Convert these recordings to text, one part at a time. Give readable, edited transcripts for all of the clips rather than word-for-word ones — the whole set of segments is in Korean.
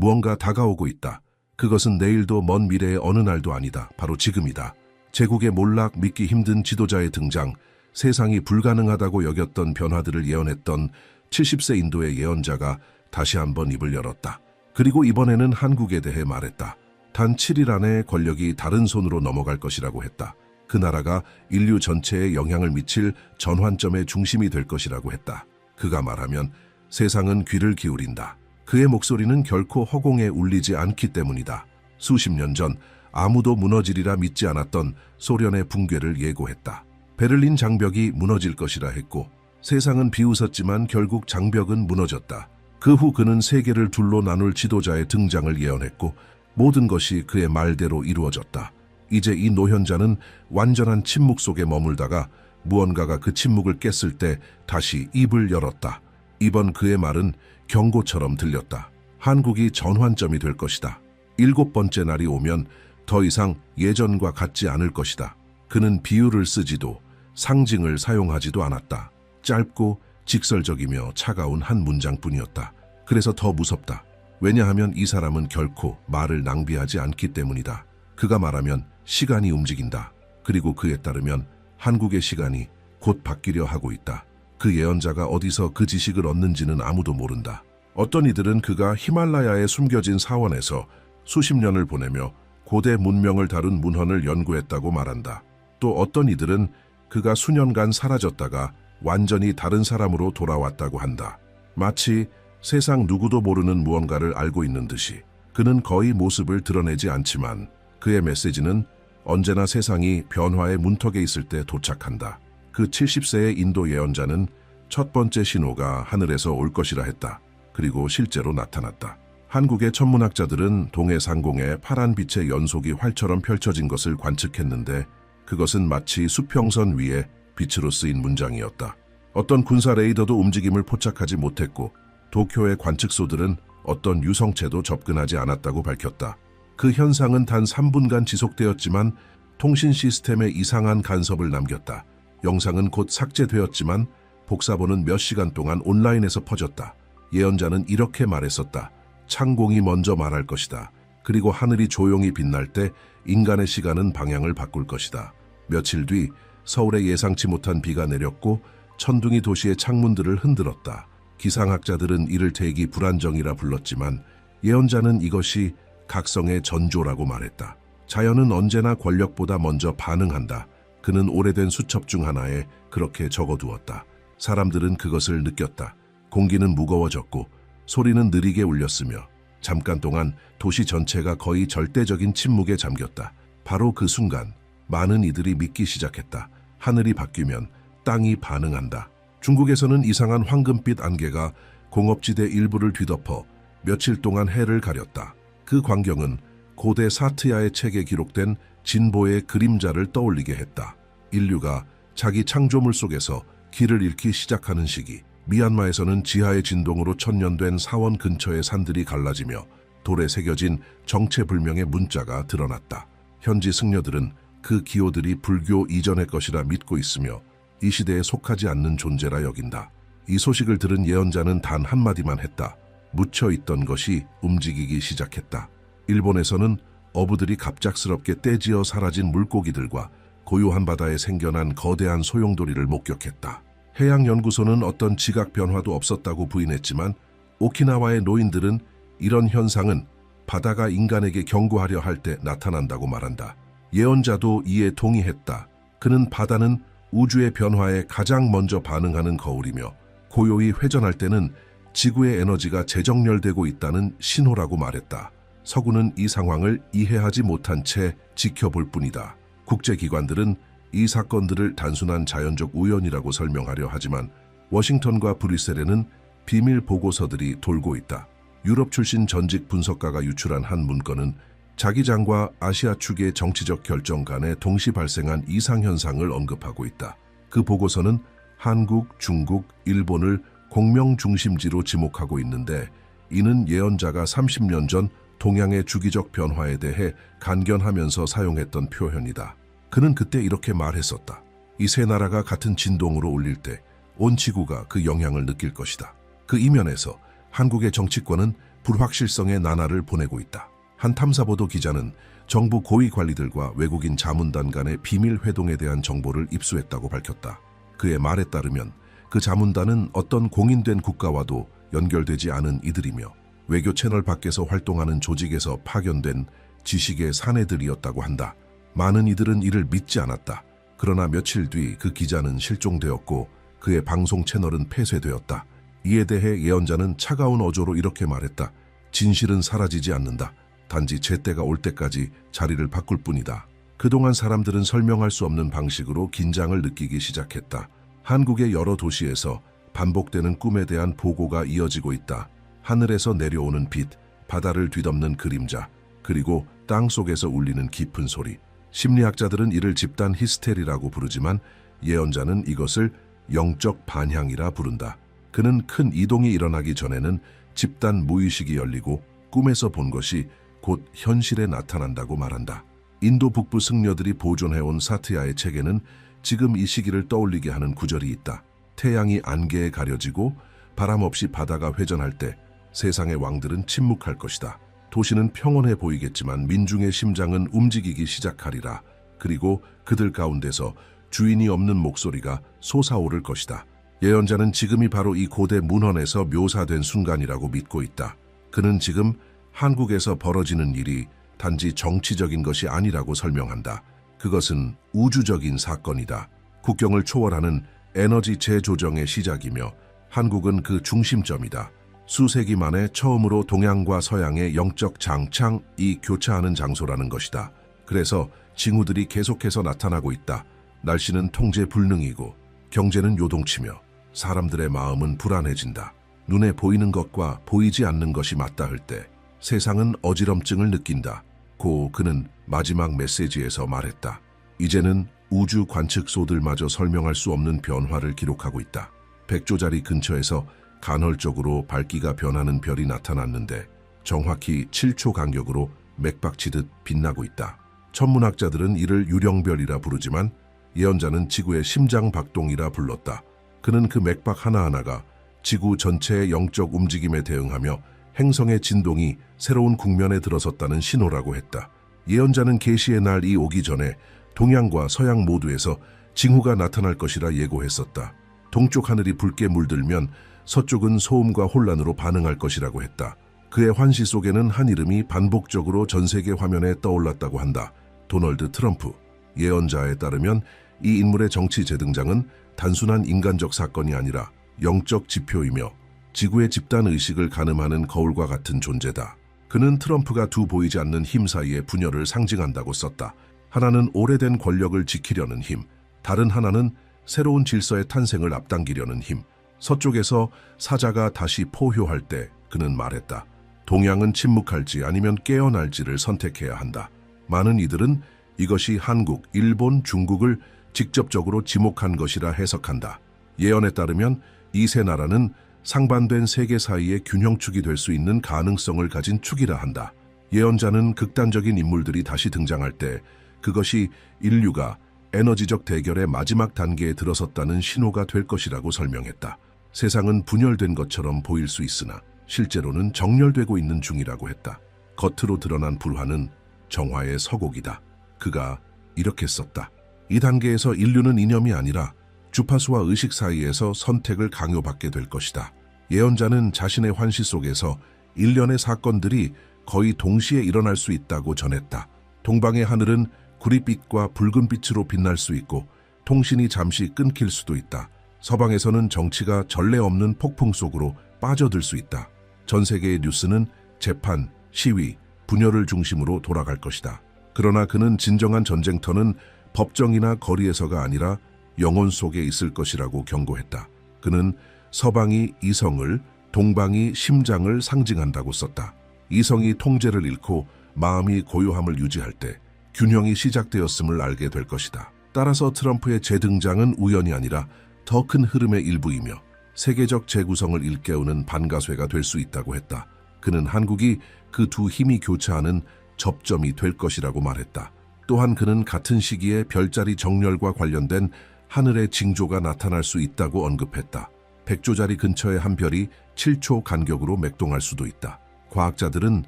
무언가 다가오고 있다. 그것은 내일도 먼 미래의 어느 날도 아니다. 바로 지금이다. 제국의 몰락, 믿기 힘든 지도자의 등장, 세상이 불가능하다고 여겼던 변화들을 예언했던 70세 인도의 예언자가 다시 한번 입을 열었다. 그리고 이번에는 한국에 대해 말했다. 단 7일 안에 권력이 다른 손으로 넘어갈 것이라고 했다. 그 나라가 인류 전체에 영향을 미칠 전환점의 중심이 될 것이라고 했다. 그가 말하면 세상은 귀를 기울인다. 그의 목소리는 결코 허공에 울리지 않기 때문이다. 수십 년 전 아무도 무너지리라 믿지 않았던 소련의 붕괴를 예고했다. 베를린 장벽이 무너질 것이라 했고 세상은 비웃었지만 결국 장벽은 무너졌다. 그 후 그는 세계를 둘로 나눌 지도자의 등장을 예언했고 모든 것이 그의 말대로 이루어졌다. 이제 이 노현자는 완전한 침묵 속에 머물다가 무언가가 그 침묵을 깼을 때 다시 입을 열었다. 이번 그의 말은 경고처럼 들렸다. 한국이 전환점이 될 것이다. 7번째 날이 오면 더 이상 예전과 같지 않을 것이다. 그는 비유를 쓰지도 상징을 사용하지도 않았다. 짧고 직설적이며 차가운 한 문장뿐이었다. 그래서 더 무섭다. 왜냐하면 이 사람은 결코 말을 낭비하지 않기 때문이다. 그가 말하면 시간이 움직인다. 그리고 그에 따르면 한국의 시간이 곧 바뀌려 하고 있다. 그 예언자가 어디서 그 지식을 얻는지는 아무도 모른다. 어떤 이들은 그가 히말라야에 숨겨진 사원에서 수십 년을 보내며 고대 문명을 다룬 문헌을 연구했다고 말한다. 또 어떤 이들은 그가 수년간 사라졌다가 완전히 다른 사람으로 돌아왔다고 한다. 마치 세상 누구도 모르는 무언가를 알고 있는 듯이. 그는 거의 모습을 드러내지 않지만 그의 메시지는 언제나 세상이 변화의 문턱에 있을 때 도착한다. 그 70세의 인도 예언자는 첫 번째 신호가 하늘에서 올 것이라 했다. 그리고 실제로 나타났다. 한국의 천문학자들은 동해 상공에 파란 빛의 연속이 활처럼 펼쳐진 것을 관측했는데 그것은 마치 수평선 위에 빛으로 쓰인 문장이었다. 어떤 군사 레이더도 움직임을 포착하지 못했고 도쿄의 관측소들은 어떤 유성체도 접근하지 않았다고 밝혔다. 그 현상은 단 3분간 지속되었지만 통신 시스템에 이상한 간섭을 남겼다. 영상은 곧 삭제되었지만 복사본은 몇 시간 동안 온라인에서 퍼졌다. 예언자는 이렇게 말했었다. 창공이 먼저 말할 것이다. 그리고 하늘이 조용히 빛날 때 인간의 시간은 방향을 바꿀 것이다. 며칠 뒤 서울에 예상치 못한 비가 내렸고 천둥이 도시의 창문들을 흔들었다. 기상학자들은 이를 대기 불안정이라 불렀지만 예언자는 이것이 각성의 전조라고 말했다. 자연은 언제나 권력보다 먼저 반응한다. 그는 오래된 수첩 중 하나에 그렇게 적어두었다. 사람들은 그것을 느꼈다. 공기는 무거워졌고 소리는 느리게 울렸으며 잠깐 동안 도시 전체가 거의 절대적인 침묵에 잠겼다. 바로 그 순간 많은 이들이 믿기 시작했다. 하늘이 바뀌면 땅이 반응한다. 중국에서는 이상한 황금빛 안개가 공업지대 일부를 뒤덮어 며칠 동안 해를 가렸다. 그 광경은 고대 사트야의 책에 기록된 진보의 그림자를 떠올리게 했다. 인류가 자기 창조물 속에서 길을 잃기 시작하는 시기. 미얀마에서는 지하의 진동으로 천년된 사원 근처의 산들이 갈라지며 돌에 새겨진 정체불명의 문자가 드러났다. 현지 승려들은 그 기호들이 불교 이전의 것이라 믿고 있으며 이 시대에 속하지 않는 존재라 여긴다. 이 소식을 들은 예언자는 단 한마디만 했다. 묻혀있던 것이 움직이기 시작했다. 일본에서는 어부들이 갑작스럽게 떼지어 사라진 물고기들과 고요한 바다에 생겨난 거대한 소용돌이를 목격했다. 해양연구소는 어떤 지각 변화도 없었다고 부인했지만 오키나와의 노인들은 이런 현상은 바다가 인간에게 경고하려 할 때 나타난다고 말한다. 예언자도 이에 동의했다. 그는 바다는 우주의 변화에 가장 먼저 반응하는 거울이며 고요히 회전할 때는 지구의 에너지가 재정렬되고 있다는 신호라고 말했다. 서구는 이 상황을 이해하지 못한 채 지켜볼 뿐이다. 국제기관들은 이 사건들을 단순한 자연적 우연이라고 설명하려 하지만 워싱턴과 브뤼셀에는 비밀 보고서들이 돌고 있다. 유럽 출신 전직 분석가가 유출한 한 문건은 자기장과 아시아 축의 정치적 결정 간에 동시 발생한 이상현상을 언급하고 있다. 그 보고서는 한국, 중국, 일본을 공명 중심지로 지목하고 있는데 이는 예언자가 30년 전 동양의 주기적 변화에 대해 간견하면서 사용했던 표현이다. 그는 그때 이렇게 말했었다. 이 세 나라가 같은 진동으로 울릴 때 온 지구가 그 영향을 느낄 것이다. 그 이면에서 한국의 정치권은 불확실성의 나날을 보내고 있다. 한 탐사보도 기자는 정부 고위 관리들과 외국인 자문단 간의 비밀 회동에 대한 정보를 입수했다고 밝혔다. 그의 말에 따르면 그 자문단은 어떤 공인된 국가와도 연결되지 않은 이들이며 외교 채널 밖에서 활동하는 조직에서 파견된 지식의 사내들이었다고 한다. 많은 이들은 이를 믿지 않았다. 그러나 며칠 뒤 그 기자는 실종되었고 그의 방송 채널은 폐쇄되었다. 이에 대해 예언자는 차가운 어조로 이렇게 말했다. 진실은 사라지지 않는다. 단지 제때가 올 때까지 자리를 바꿀 뿐이다. 그동안 사람들은 설명할 수 없는 방식으로 긴장을 느끼기 시작했다. 한국의 여러 도시에서 반복되는 꿈에 대한 보고가 이어지고 있다. 하늘에서 내려오는 빛, 바다를 뒤덮는 그림자, 그리고 땅 속에서 울리는 깊은 소리. 심리학자들은 이를 집단 히스테리라고 부르지만 예언자는 이것을 영적 반향이라 부른다. 그는 큰 이동이 일어나기 전에는 집단 무의식이 열리고 꿈에서 본 것이 곧 현실에 나타난다고 말한다. 인도 북부 승려들이 보존해온 사트야의 책에는 지금 이 시기를 떠올리게 하는 구절이 있다. 태양이 안개에 가려지고 바람 없이 바다가 회전할 때 세상의 왕들은 침묵할 것이다. 도시는 평온해 보이겠지만 민중의 심장은 움직이기 시작하리라. 그리고 그들 가운데서 주인이 없는 목소리가 솟아오를 것이다. 예언자는 지금이 바로 이 고대 문헌에서 묘사된 순간이라고 믿고 있다. 그는 지금 한국에서 벌어지는 일이 단지 정치적인 것이 아니라고 설명한다. 그것은 우주적인 사건이다. 국경을 초월하는 에너지 재조정의 시작이며 한국은 그 중심점이다. 수세기 만에 처음으로 동양과 서양의 영적 장창이 교차하는 장소라는 것이다. 그래서 징후들이 계속해서 나타나고 있다. 날씨는 통제 불능이고 경제는 요동치며 사람들의 마음은 불안해진다. 눈에 보이는 것과 보이지 않는 것이 맞닿을 때 세상은 어지럼증을 느낀다. 고 그는 마지막 메시지에서 말했다. 이제는 우주 관측소들마저 설명할 수 없는 변화를 기록하고 있다. 백조자리 근처에서 간헐적으로 밝기가 변하는 별이 나타났는데 정확히 7초 간격으로 맥박치듯 빛나고 있다. 천문학자들은 이를 유령별이라 부르지만 예언자는 지구의 심장박동이라 불렀다. 그는 그 맥박 하나하나가 지구 전체의 영적 움직임에 대응하며 행성의 진동이 새로운 국면에 들어섰다는 신호라고 했다. 예언자는 계시의 날이 오기 전에 동양과 서양 모두에서 징후가 나타날 것이라 예고했었다. 동쪽 하늘이 붉게 물들면 서쪽은 소음과 혼란으로 반응할 것이라고 했다. 그의 환시 속에는 한 이름이 반복적으로 전 세계 화면에 떠올랐다고 한다. 도널드 트럼프. 예언자에 따르면 이 인물의 정치 재등장은 단순한 인간적 사건이 아니라 영적 지표이며 지구의 집단 의식을 가늠하는 거울과 같은 존재다. 그는 트럼프가 두 보이지 않는 힘 사이의 분열을 상징한다고 썼다. 하나는 오래된 권력을 지키려는 힘, 다른 하나는 새로운 질서의 탄생을 앞당기려는 힘. 서쪽에서 사자가 다시 포효할 때 그는 말했다. 동양은 침묵할지 아니면 깨어날지를 선택해야 한다. 많은 이들은 이것이 한국, 일본, 중국을 직접적으로 지목한 것이라 해석한다. 예언에 따르면 이 세 나라는 상반된 세계 사이의 균형축이 될 수 있는 가능성을 가진 축이라 한다. 예언자는 극단적인 인물들이 다시 등장할 때 그것이 인류가 에너지적 대결의 마지막 단계에 들어섰다는 신호가 될 것이라고 설명했다. 세상은 분열된 것처럼 보일 수 있으나 실제로는 정렬되고 있는 중이라고 했다. 겉으로 드러난 불화는 정화의 서곡이다. 그가 이렇게 썼다. 이 단계에서 인류는 이념이 아니라 주파수와 의식 사이에서 선택을 강요받게 될 것이다. 예언자는 자신의 환시 속에서 일련의 사건들이 거의 동시에 일어날 수 있다고 전했다. 동방의 하늘은 구릿빛과 붉은빛으로 빛날 수 있고 통신이 잠시 끊길 수도 있다. 서방에서는 정치가 전례 없는 폭풍 속으로 빠져들 수 있다. 전 세계의 뉴스는 재판, 시위, 분열을 중심으로 돌아갈 것이다. 그러나 그는 진정한 전쟁터는 법정이나 거리에서가 아니라 영혼 속에 있을 것이라고 경고했다. 그는 서방이 이성을, 동방이 심장을 상징한다고 썼다. 이성이 통제를 잃고 마음이 고요함을 유지할 때 균형이 시작되었음을 알게 될 것이다. 따라서 트럼프의 재등장은 우연이 아니라 더 큰 흐름의 일부이며 세계적 재구성을 일깨우는 반가쇠가 될 수 있다고 했다. 그는 한국이 그 두 힘이 교차하는 접점이 될 것이라고 말했다. 또한 그는 같은 시기에 별자리 정렬과 관련된 하늘의 징조가 나타날 수 있다고 언급했다. 백조자리 근처의 한 별이 7초 간격으로 맥동할 수도 있다. 과학자들은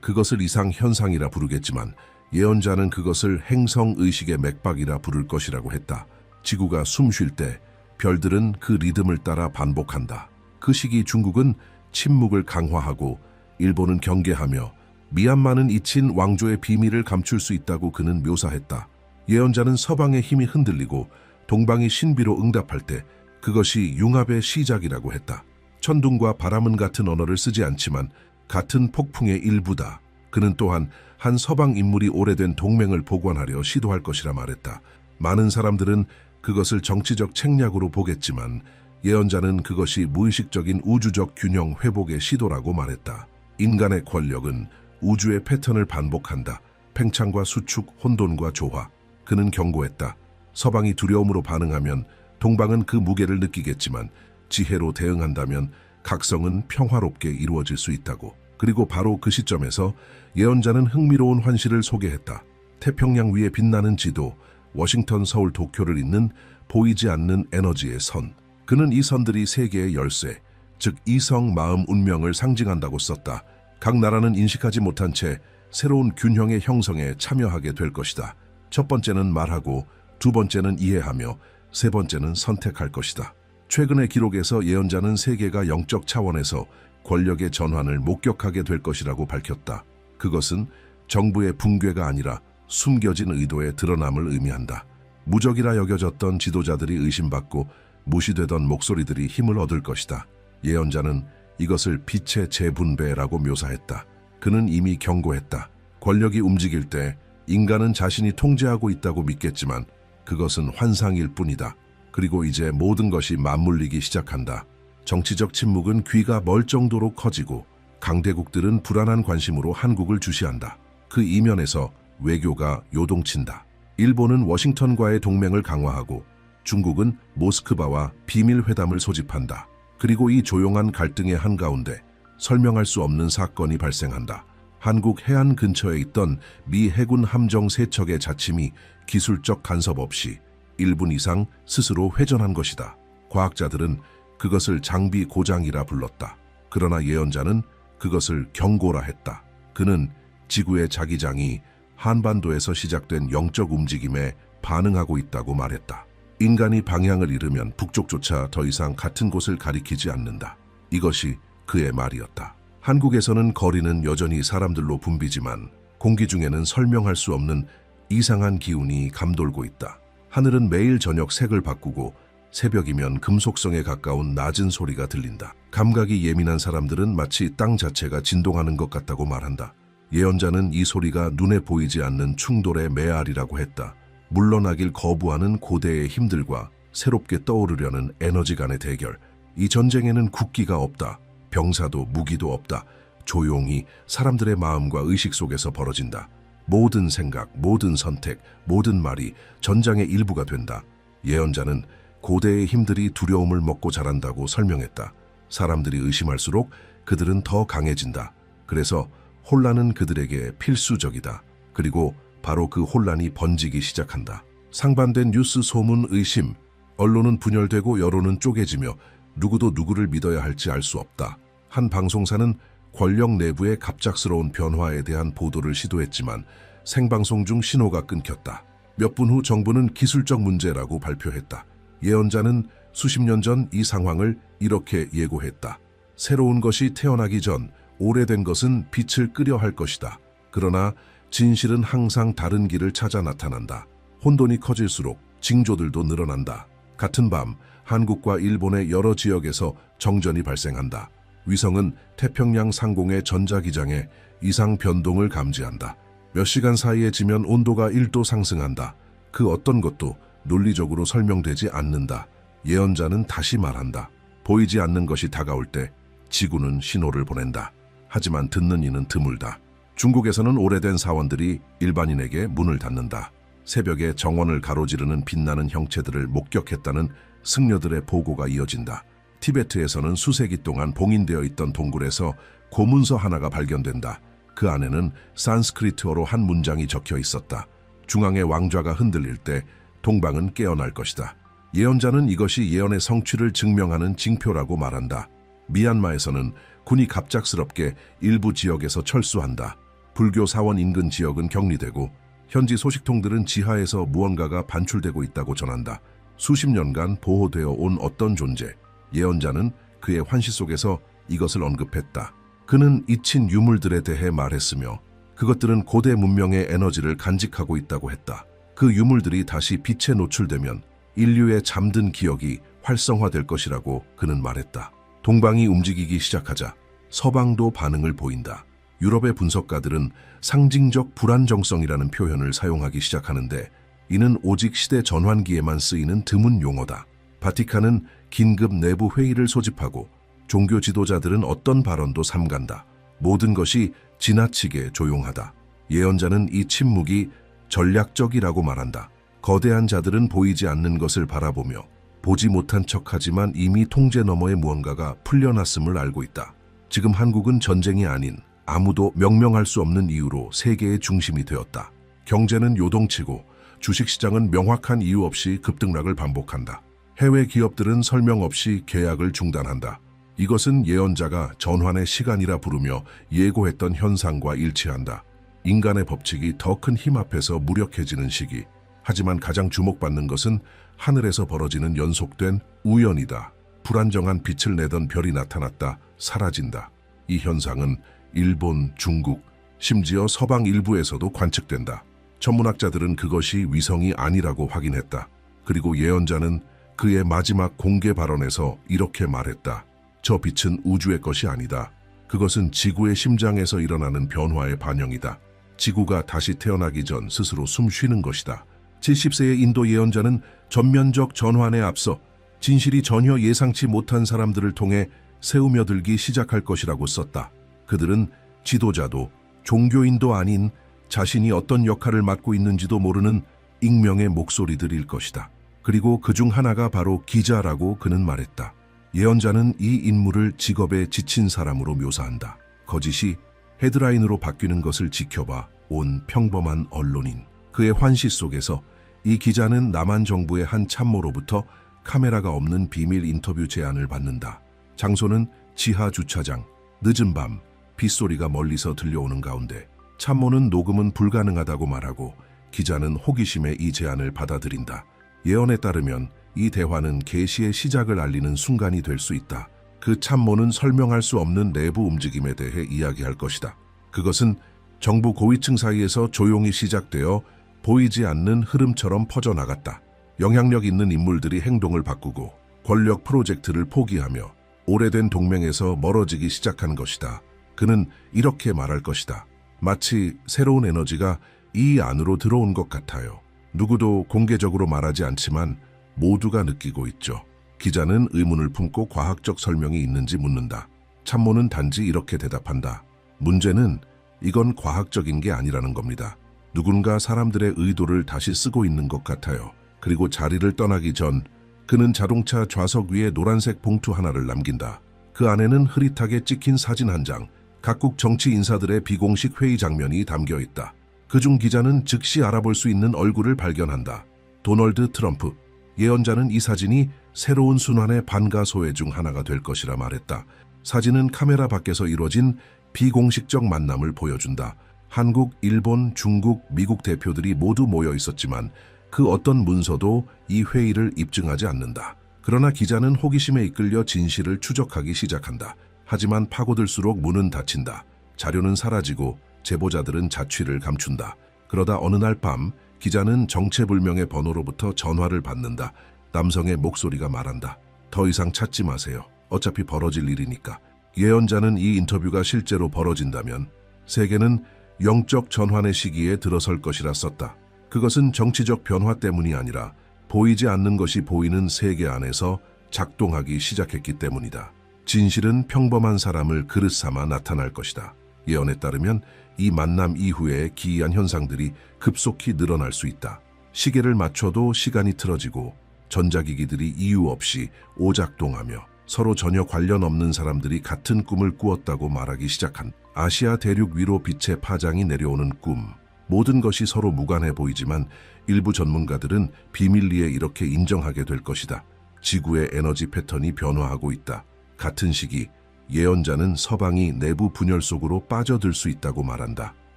그것을 이상 현상이라 부르겠지만 예언자는 그것을 행성 의식의 맥박이라 부를 것이라고 했다. 지구가 숨 쉴 때 별들은 그 리듬을 따라 반복한다. 그 시기 중국은 침묵을 강화하고 일본은 경계하며 미얀마는 잊힌 왕조의 비밀을 감출 수 있다고 그는 묘사했다. 예언자는 서방의 힘이 흔들리고 동방이 신비로 응답할 때 그것이 융합의 시작이라고 했다. 천둥과 바람은 같은 언어를 쓰지 않지만 같은 폭풍의 일부다. 그는 또한 한 서방 인물이 오래된 동맹을 복원하려 시도할 것이라 말했다. 많은 사람들은 그것을 정치적 책략으로 보겠지만 예언자는 그것이 무의식적인 우주적 균형 회복의 시도라고 말했다. 인간의 권력은 우주의 패턴을 반복한다. 팽창과 수축, 혼돈과 조화. 그는 경고했다. 서방이 두려움으로 반응하면 동방은 그 무게를 느끼겠지만 지혜로 대응한다면 각성은 평화롭게 이루어질 수 있다고. 그리고 바로 그 시점에서 예언자는 흥미로운 환시를 소개했다. 태평양 위에 빛나는 지도, 워싱턴, 서울, 도쿄를 잇는 보이지 않는 에너지의 선. 그는 이 선들이 세계의 열쇠, 즉 이성, 마음, 운명을 상징한다고 썼다. 각 나라는 인식하지 못한 채 새로운 균형의 형성에 참여하게 될 것이다. 첫 번째는 말하고, 두 번째는 이해하며, 세 번째는 선택할 것이다. 최근의 기록에서 예언자는 세계가 영적 차원에서 권력의 전환을 목격하게 될 것이라고 밝혔다. 그것은 정부의 붕괴가 아니라 숨겨진 의도의 드러남을 의미한다. 무적이라 여겨졌던 지도자들이 의심받고 무시되던 목소리들이 힘을 얻을 것이다. 예언자는 이것을 빛의 재분배라고 묘사했다. 그는 이미 경고했다. 권력이 움직일 때 인간은 자신이 통제하고 있다고 믿겠지만 그것은 환상일 뿐이다. 그리고 이제 모든 것이 맞물리기 시작한다. 정치적 침묵은 귀가 멀 정도로 커지고 강대국들은 불안한 관심으로 한국을 주시한다. 그 이면에서 외교가 요동친다. 일본은 워싱턴과의 동맹을 강화하고 중국은 모스크바와 비밀 회담을 소집한다. 그리고 이 조용한 갈등의 한가운데 설명할 수 없는 사건이 발생한다. 한국 해안 근처에 있던 미 해군 함정 3척의 자침이 기술적 간섭 없이 1분 이상 스스로 회전한 것이다. 과학자들은 그것을 장비 고장이라 불렀다. 그러나 예언자는 그것을 경고라 했다. 그는 지구의 자기장이 한반도에서 시작된 영적 움직임에 반응하고 있다고 말했다. 인간이 방향을 잃으면 북쪽조차 더 이상 같은 곳을 가리키지 않는다. 이것이 그의 말이었다. 한국에서는 거리는 여전히 사람들로 붐비지만 공기 중에는 설명할 수 없는 이상한 기운이 감돌고 있다. 하늘은 매일 저녁 색을 바꾸고 새벽이면 금속성에 가까운 낮은 소리가 들린다. 감각이 예민한 사람들은 마치 땅 자체가 진동하는 것 같다고 말한다. 예언자는 이 소리가 눈에 보이지 않는 충돌의 메아리라고 했다. 물러나길 거부하는 고대의 힘들과 새롭게 떠오르려는 에너지 간의 대결. 이 전쟁에는 국기가 없다. 병사도 무기도 없다. 조용히 사람들의 마음과 의식 속에서 벌어진다. 모든 생각, 모든 선택, 모든 말이 전장의 일부가 된다. 예언자는 고대의 힘들이 두려움을 먹고 자란다고 설명했다. 사람들이 의심할수록 그들은 더 강해진다. 그래서 혼란은 그들에게 필수적이다. 그리고 바로 그 혼란이 번지기 시작한다. 상반된 뉴스, 소문, 의심, 언론은 분열되고 여론은 쪼개지며 누구도 누구를 믿어야 할지 알 수 없다. 한 방송사는 권력 내부의 갑작스러운 변화에 대한 보도를 시도했지만 생방송 중 신호가 끊겼다. 몇 분 후 정부는 기술적 문제라고 발표했다. 예언자는 수십 년 전 이 상황을 이렇게 예고했다. 새로운 것이 태어나기 전 오래된 것은 빛을 끄려 할 것이다. 그러나 진실은 항상 다른 길을 찾아 나타난다. 혼돈이 커질수록 징조들도 늘어난다. 같은 밤 한국과 일본의 여러 지역에서 정전이 발생한다. 위성은 태평양 상공의 전자기장에 이상 변동을 감지한다. 몇 시간 사이에 지면 온도가 1도 상승한다. 그 어떤 것도 논리적으로 설명되지 않는다. 예언자는 다시 말한다. 보이지 않는 것이 다가올 때 지구는 신호를 보낸다. 하지만 듣는 이는 드물다. 중국에서는 오래된 사원들이 일반인에게 문을 닫는다. 새벽에 정원을 가로지르는 빛나는 형체들을 목격했다는 승려들의 보고가 이어진다. 티베트에서는 수세기 동안 봉인되어 있던 동굴에서 고문서 하나가 발견된다. 그 안에는 산스크리트어로 한 문장이 적혀 있었다. 중앙의 왕좌가 흔들릴 때 동방은 깨어날 것이다. 예언자는 이것이 예언의 성취를 증명하는 징표라고 말한다. 미얀마에서는 군이 갑작스럽게 일부 지역에서 철수한다. 불교 사원 인근 지역은 격리되고 현지 소식통들은 지하에서 무언가가 반출되고 있다고 전한다. 수십 년간 보호되어 온 어떤 존재, 예언자는 그의 환시 속에서 이것을 언급했다. 그는 잊힌 유물들에 대해 말했으며 그것들은 고대 문명의 에너지를 간직하고 있다고 했다. 그 유물들이 다시 빛에 노출되면 인류의 잠든 기억이 활성화될 것이라고 그는 말했다. 동방이 움직이기 시작하자 서방도 반응을 보인다. 유럽의 분석가들은 상징적 불안정성이라는 표현을 사용하기 시작하는데 이는 오직 시대 전환기에만 쓰이는 드문 용어다. 바티칸은 긴급 내부 회의를 소집하고 종교 지도자들은 어떤 발언도 삼간다. 모든 것이 지나치게 조용하다. 예언자는 이 침묵이 전략적이라고 말한다. 거대한 자들은 보이지 않는 것을 바라보며 보지 못한 척하지만 이미 통제 너머의 무언가가 풀려났음을 알고 있다. 지금 한국은 전쟁이 아닌 아무도 명명할 수 없는 이유로 세계의 중심이 되었다. 경제는 요동치고 주식시장은 명확한 이유 없이 급등락을 반복한다. 해외 기업들은 설명 없이 계약을 중단한다. 이것은 예언자가 전환의 시간이라 부르며 예고했던 현상과 일치한다. 인간의 법칙이 더 큰 힘 앞에서 무력해지는 시기. 하지만 가장 주목받는 것은 하늘에서 벌어지는 연속된 우연이다. 불안정한 빛을 내던 별이 나타났다. 사라진다. 이 현상은 일본, 중국, 심지어 서방 일부에서도 관측된다. 천문학자들은 그것이 위성이 아니라고 확인했다. 그리고 예언자는 그의 마지막 공개 발언에서 이렇게 말했다. 저 빛은 우주의 것이 아니다. 그것은 지구의 심장에서 일어나는 변화의 반영이다. 지구가 다시 태어나기 전 스스로 숨 쉬는 것이다. 70세의 인도 예언자는 전면적 전환에 앞서 진실이 전혀 예상치 못한 사람들을 통해 세우며들기 시작할 것이라고 썼다. 그들은 지도자도 종교인도 아닌 자신이 어떤 역할을 맡고 있는지도 모르는 익명의 목소리들일 것이다. 그리고 그중 하나가 바로 기자라고 그는 말했다. 예언자는 이 인물을 직업에 지친 사람으로 묘사한다. 거짓이 헤드라인으로 바뀌는 것을 지켜봐 온 평범한 언론인. 그의 환시 속에서 이 기자는 남한 정부의 한 참모로부터 카메라가 없는 비밀 인터뷰 제안을 받는다. 장소는 지하 주차장. 늦은 밤 빗소리가 멀리서 들려오는 가운데 참모는 녹음은 불가능하다고 말하고 기자는 호기심에 이 제안을 받아들인다. 예언에 따르면 이 대화는 계시의 시작을 알리는 순간이 될 수 있다. 그 참모는 설명할 수 없는 내부 움직임에 대해 이야기할 것이다. 그것은 정부 고위층 사이에서 조용히 시작되어 보이지 않는 흐름처럼 퍼져나갔다. 영향력 있는 인물들이 행동을 바꾸고 권력 프로젝트를 포기하며 오래된 동맹에서 멀어지기 시작한 것이다. 그는 이렇게 말할 것이다. 마치 새로운 에너지가 이 안으로 들어온 것 같아요. 누구도 공개적으로 말하지 않지만 모두가 느끼고 있죠. 기자는 의문을 품고 과학적 설명이 있는지 묻는다. 참모는 단지 이렇게 대답한다. 문제는 이건 과학적인 게 아니라는 겁니다. 누군가 사람들의 의도를 다시 쓰고 있는 것 같아요. 그리고 자리를 떠나기 전 그는 자동차 좌석 위에 노란색 봉투 하나를 남긴다. 그 안에는 흐릿하게 찍힌 사진 한 장, 각국 정치 인사들의 비공식 회의 장면이 담겨 있다. 그중 기자는 즉시 알아볼 수 있는 얼굴을 발견한다. 도널드 트럼프. 예언자는 이 사진이 새로운 순환의 반가소회 중 하나가 될 것이라 말했다. 사진은 카메라 밖에서 이루어진 비공식적 만남을 보여준다. 한국, 일본, 중국, 미국 대표들이 모두 모여 있었지만 그 어떤 문서도 이 회의를 입증하지 않는다. 그러나 기자는 호기심에 이끌려 진실을 추적하기 시작한다. 하지만 파고들수록 문은 닫힌다. 자료는 사라지고 제보자들은 자취를 감춘다. 그러다 어느 날 밤 기자는 정체불명의 번호로부터 전화를 받는다. 남성의 목소리가 말한다. 더 이상 찾지 마세요. 어차피 벌어질 일이니까. 예언자는 이 인터뷰가 실제로 벌어진다면 세계는 영적 전환의 시기에 들어설 것이라 썼다. 그것은 정치적 변화 때문이 아니라 보이지 않는 것이 보이는 세계 안에서 작동하기 시작했기 때문이다. 진실은 평범한 사람을 그릇 삼아 나타날 것이다. 예언에 따르면 이 만남 이후에 기이한 현상들이 급속히 늘어날 수 있다. 시계를 맞춰도 시간이 틀어지고 전자기기들이 이유 없이 오작동하며 서로 전혀 관련 없는 사람들이 같은 꿈을 꾸었다고 말하기 시작한 아시아 대륙 위로 빛의 파장이 내려오는 꿈. 모든 것이 서로 무관해 보이지만 일부 전문가들은 비밀리에 이렇게 인정하게 될 것이다. 지구의 에너지 패턴이 변화하고 있다. 같은 시기 예언자는 서방이 내부 분열 속으로 빠져들 수 있다고 말한다.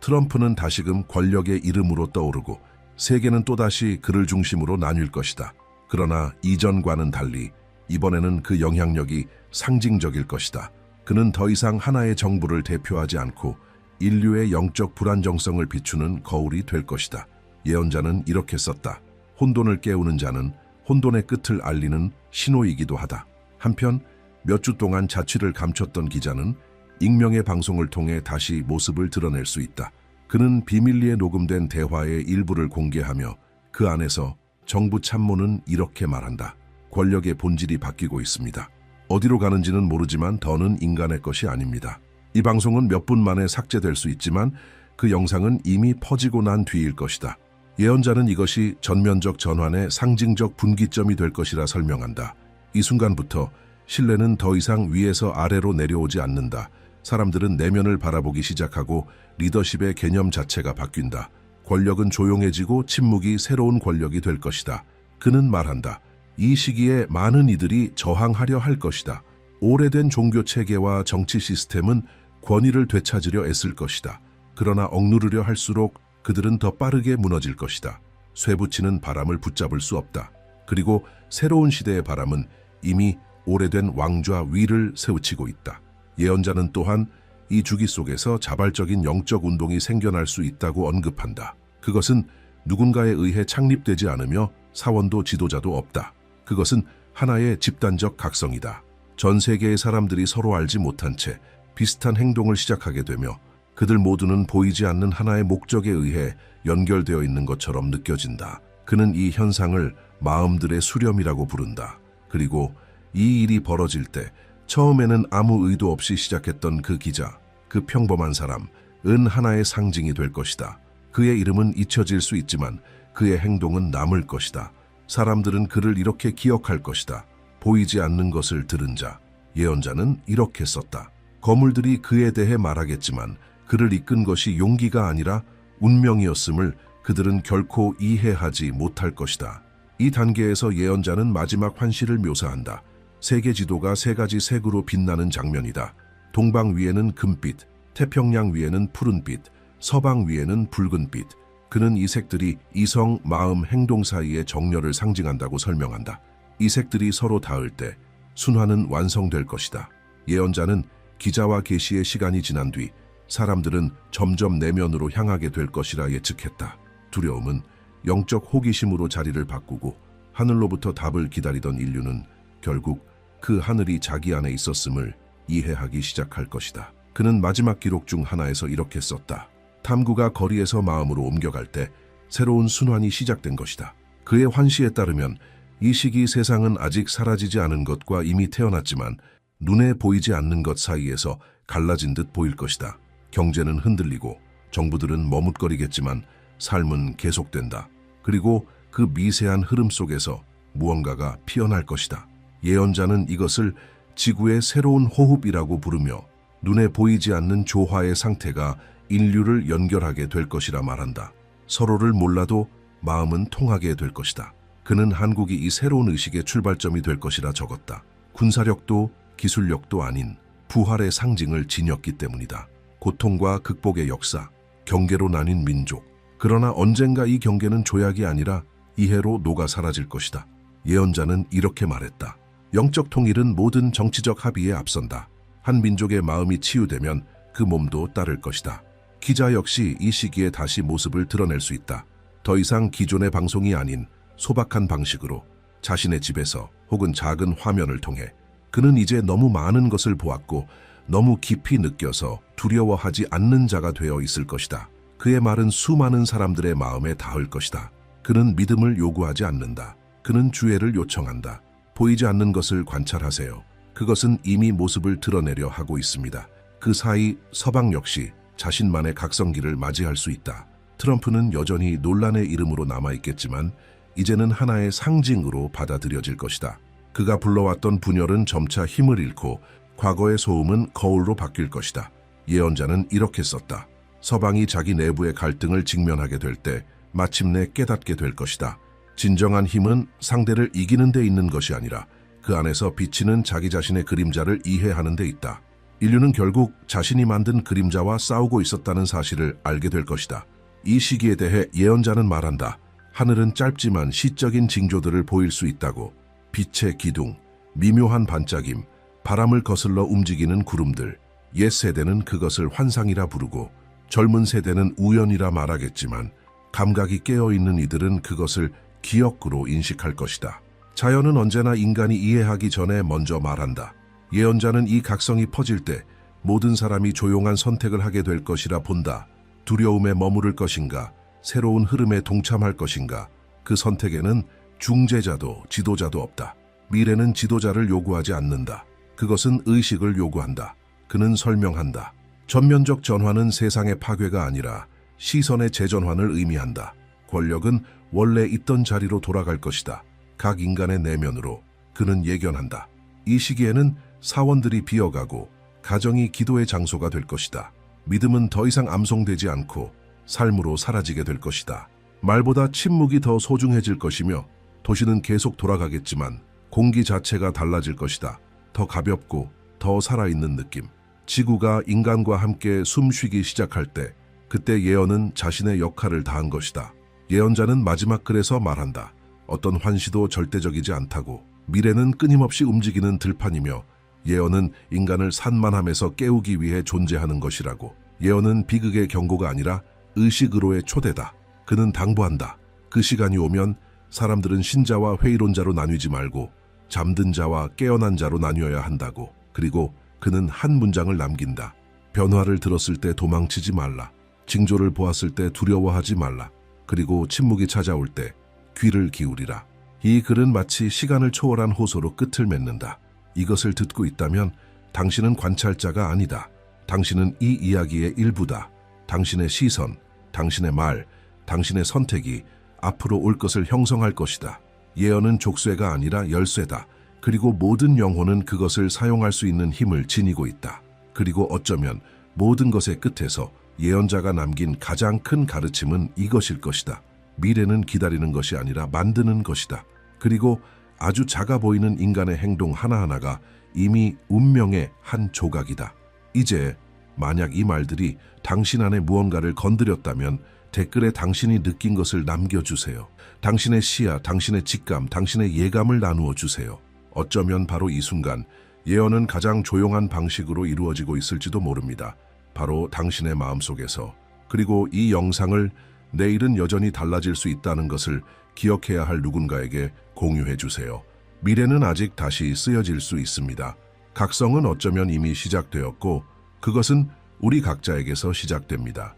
트럼프는 다시금 권력의 이름으로 떠오르고 세계는 또다시 그를 중심으로 나뉠 것이다. 그러나 이전과는 달리 이번에는 그 영향력이 상징적일 것이다. 그는 더 이상 하나의 정부를 대표하지 않고 인류의 영적 불안정성을 비추는 거울이 될 것이다. 예언자는 이렇게 썼다. 혼돈을 깨우는 자는 혼돈의 끝을 알리는 신호이기도 하다. 한편 몇 주 동안 자취를 감췄던 기자는 익명의 방송을 통해 다시 모습을 드러낼 수 있다. 그는 비밀리에 녹음된 대화의 일부를 공개하며 그 안에서 정부 참모는 이렇게 말한다. 권력의 본질이 바뀌고 있습니다. 어디로 가는지는 모르지만 더는 인간의 것이 아닙니다. 이 방송은 몇 분 만에 삭제될 수 있지만 그 영상은 이미 퍼지고 난 뒤일 것이다. 예언자는 이것이 전면적 전환의 상징적 분기점이 될 것이라 설명한다. 이 순간부터 신뢰는 더 이상 위에서 아래로 내려오지 않는다. 사람들은 내면을 바라보기 시작하고 리더십의 개념 자체가 바뀐다. 권력은 조용해지고 침묵이 새로운 권력이 될 것이다. 그는 말한다. 이 시기에 많은 이들이 저항하려 할 것이다. 오래된 종교 체계와 정치 시스템은 권위를 되찾으려 애쓸 것이다. 그러나 억누르려 할수록 그들은 더 빠르게 무너질 것이다. 쇠붙이는 바람을 붙잡을 수 없다. 그리고 새로운 시대의 바람은 이미 오래된 왕좌 위를 세우치고 있다. 예언자는 또한 이 주기 속에서 자발적인 영적 운동이 생겨날 수 있다고 언급한다. 그것은 누군가에 의해 창립되지 않으며 사원도 지도자도 없다. 그것은 하나의 집단적 각성이다. 전 세계의 사람들이 서로 알지 못한 채 비슷한 행동을 시작하게 되며 그들 모두는 보이지 않는 하나의 목적에 의해 연결되어 있는 것처럼 느껴진다. 그는 이 현상을 마음들의 수렴이라고 부른다. 그리고 이 일이 벌어질 때 처음에는 아무 의도 없이 시작했던 그 기자, 그 평범한 사람, 은 하나의 상징이 될 것이다. 그의 이름은 잊혀질 수 있지만 그의 행동은 남을 것이다. 사람들은 그를 이렇게 기억할 것이다. 보이지 않는 것을 들은 자. 예언자는 이렇게 썼다. 거물들이 그에 대해 말하겠지만 그를 이끈 것이 용기가 아니라 운명이었음을 그들은 결코 이해하지 못할 것이다. 이 단계에서 예언자는 마지막 환시를 묘사한다. 세계 지도가 세 가지 색으로 빛나는 장면이다. 동방 위에는 금빛, 태평양 위에는 푸른빛, 서방 위에는 붉은빛. 그는 이 색들이 이성, 마음, 행동 사이의 정렬을 상징한다고 설명한다. 이 색들이 서로 닿을 때 순환은 완성될 것이다. 예언자는 기자와 계시의 시간이 지난 뒤 사람들은 점점 내면으로 향하게 될 것이라 예측했다. 두려움은 영적 호기심으로 자리를 바꾸고 하늘로부터 답을 기다리던 인류는 결국 그 하늘이 자기 안에 있었음을 이해하기 시작할 것이다. 그는 마지막 기록 중 하나에서 이렇게 썼다. 탐구가 거리에서 마음으로 옮겨갈 때 새로운 순환이 시작된 것이다. 그의 환시에 따르면 이 시기 세상은 아직 사라지지 않은 것과 이미 태어났지만 눈에 보이지 않는 것 사이에서 갈라진 듯 보일 것이다. 경제는 흔들리고 정부들은 머뭇거리겠지만 삶은 계속된다. 그리고 그 미세한 흐름 속에서 무언가가 피어날 것이다. 예언자는 이것을 지구의 새로운 호흡이라고 부르며 눈에 보이지 않는 조화의 상태가 인류를 연결하게 될 것이라 말한다. 서로를 몰라도 마음은 통하게 될 것이다. 그는 한국이 이 새로운 의식의 출발점이 될 것이라 적었다. 군사력도 기술력도 아닌 부활의 상징을 지녔기 때문이다. 고통과 극복의 역사, 경계로 나뉜 민족. 그러나 언젠가 이 경계는 조약이 아니라 이해로 녹아 사라질 것이다. 예언자는 이렇게 말했다. 영적 통일은 모든 정치적 합의에 앞선다. 한 민족의 마음이 치유되면 그 몸도 따를 것이다. 기자 역시 이 시기에 다시 모습을 드러낼 수 있다. 더 이상 기존의 방송이 아닌 소박한 방식으로 자신의 집에서 혹은 작은 화면을 통해 그는 이제 너무 많은 것을 보았고 너무 깊이 느껴서 두려워하지 않는 자가 되어 있을 것이다. 그의 말은 수많은 사람들의 마음에 닿을 것이다. 그는 믿음을 요구하지 않는다. 그는 주의를 요청한다. 보이지 않는 것을 관찰하세요. 그것은 이미 모습을 드러내려 하고 있습니다. 그 사이 서방 역시 자신만의 각성기를 맞이할 수 있다. 트럼프는 여전히 논란의 이름으로 남아있겠지만 이제는 하나의 상징으로 받아들여질 것이다. 그가 불러왔던 분열은 점차 힘을 잃고 과거의 소음은 거울로 바뀔 것이다. 예언자는 이렇게 썼다. 서방이 자기 내부의 갈등을 직면하게 될 때 마침내 깨닫게 될 것이다. 진정한 힘은 상대를 이기는 데 있는 것이 아니라 그 안에서 비치는 자기 자신의 그림자를 이해하는 데 있다. 인류는 결국 자신이 만든 그림자와 싸우고 있었다는 사실을 알게 될 것이다. 이 시기에 대해 예언자는 말한다. 하늘은 짧지만 시적인 징조들을 보일 수 있다고. 빛의 기둥, 미묘한 반짝임, 바람을 거슬러 움직이는 구름들. 옛 세대는 그것을 환상이라 부르고 젊은 세대는 우연이라 말하겠지만 감각이 깨어있는 이들은 그것을 기억으로 인식할 것이다. 자연은 언제나 인간이 이해하기 전에 먼저 말한다. 예언자는 이 각성이 퍼질 때 모든 사람이 조용한 선택을 하게 될 것이라 본다. 두려움에 머무를 것인가, 새로운 흐름에 동참할 것인가. 그 선택에는 중재자도 지도자도 없다. 미래는 지도자를 요구하지 않는다. 그것은 의식을 요구한다. 그는 설명한다. 전면적 전환은 세상의 파괴가 아니라 시선의 재전환을 의미한다. 권력은 원래 있던 자리로 돌아갈 것이다. 각 인간의 내면으로. 그는 예견한다. 이 시기에는 사원들이 비어가고 가정이 기도의 장소가 될 것이다. 믿음은 더 이상 암송되지 않고 삶으로 사라지게 될 것이다. 말보다 침묵이 더 소중해질 것이며 도시는 계속 돌아가겠지만 공기 자체가 달라질 것이다. 더 가볍고 더 살아있는 느낌. 지구가 인간과 함께 숨쉬기 시작할 때 그때 예언은 자신의 역할을 다한 것이다. 예언자는 마지막 글에서 말한다. 어떤 환시도 절대적이지 않다고. 미래는 끊임없이 움직이는 들판이며 예언은 인간을 산만함에서 깨우기 위해 존재하는 것이라고. 예언은 비극의 경고가 아니라 의식으로의 초대다. 그는 당부한다. 그 시간이 오면 사람들은 신자와 회의론자로 나뉘지 말고 잠든 자와 깨어난 자로 나뉘어야 한다고. 그리고 그는 한 문장을 남긴다. 변화를 들었을 때 도망치지 말라. 징조를 보았을 때 두려워하지 말라. 그리고 침묵이 찾아올 때 귀를 기울이라. 이 글은 마치 시간을 초월한 호소로 끝을 맺는다. 이것을 듣고 있다면 당신은 관찰자가 아니다. 당신은 이 이야기의 일부다. 당신의 시선, 당신의 말, 당신의 선택이 앞으로 올 것을 형성할 것이다. 예언은 족쇄가 아니라 열쇠다. 그리고 모든 영혼은 그것을 사용할 수 있는 힘을 지니고 있다. 그리고 어쩌면 모든 것의 끝에서 예언자가 남긴 가장 큰 가르침은 이것일 것이다. 미래는 기다리는 것이 아니라 만드는 것이다. 그리고 아주 작아 보이는 인간의 행동 하나하나가 이미 운명의 한 조각이다. 이제 만약 이 말들이 당신 안에 무언가를 건드렸다면 댓글에 당신이 느낀 것을 남겨주세요. 당신의 시야, 당신의 직감, 당신의 예감을 나누어 주세요. 어쩌면 바로 이 순간 예언은 가장 조용한 방식으로 이루어지고 있을지도 모릅니다. 바로 당신의 마음속에서. 그리고 이 영상을 내일은 여전히 달라질 수 있다는 것을 기억해야 할 누군가에게 공유해 주세요. 미래는 아직 다시 쓰여질 수 있습니다. 각성은 어쩌면 이미 시작되었고 그것은 우리 각자에게서 시작됩니다.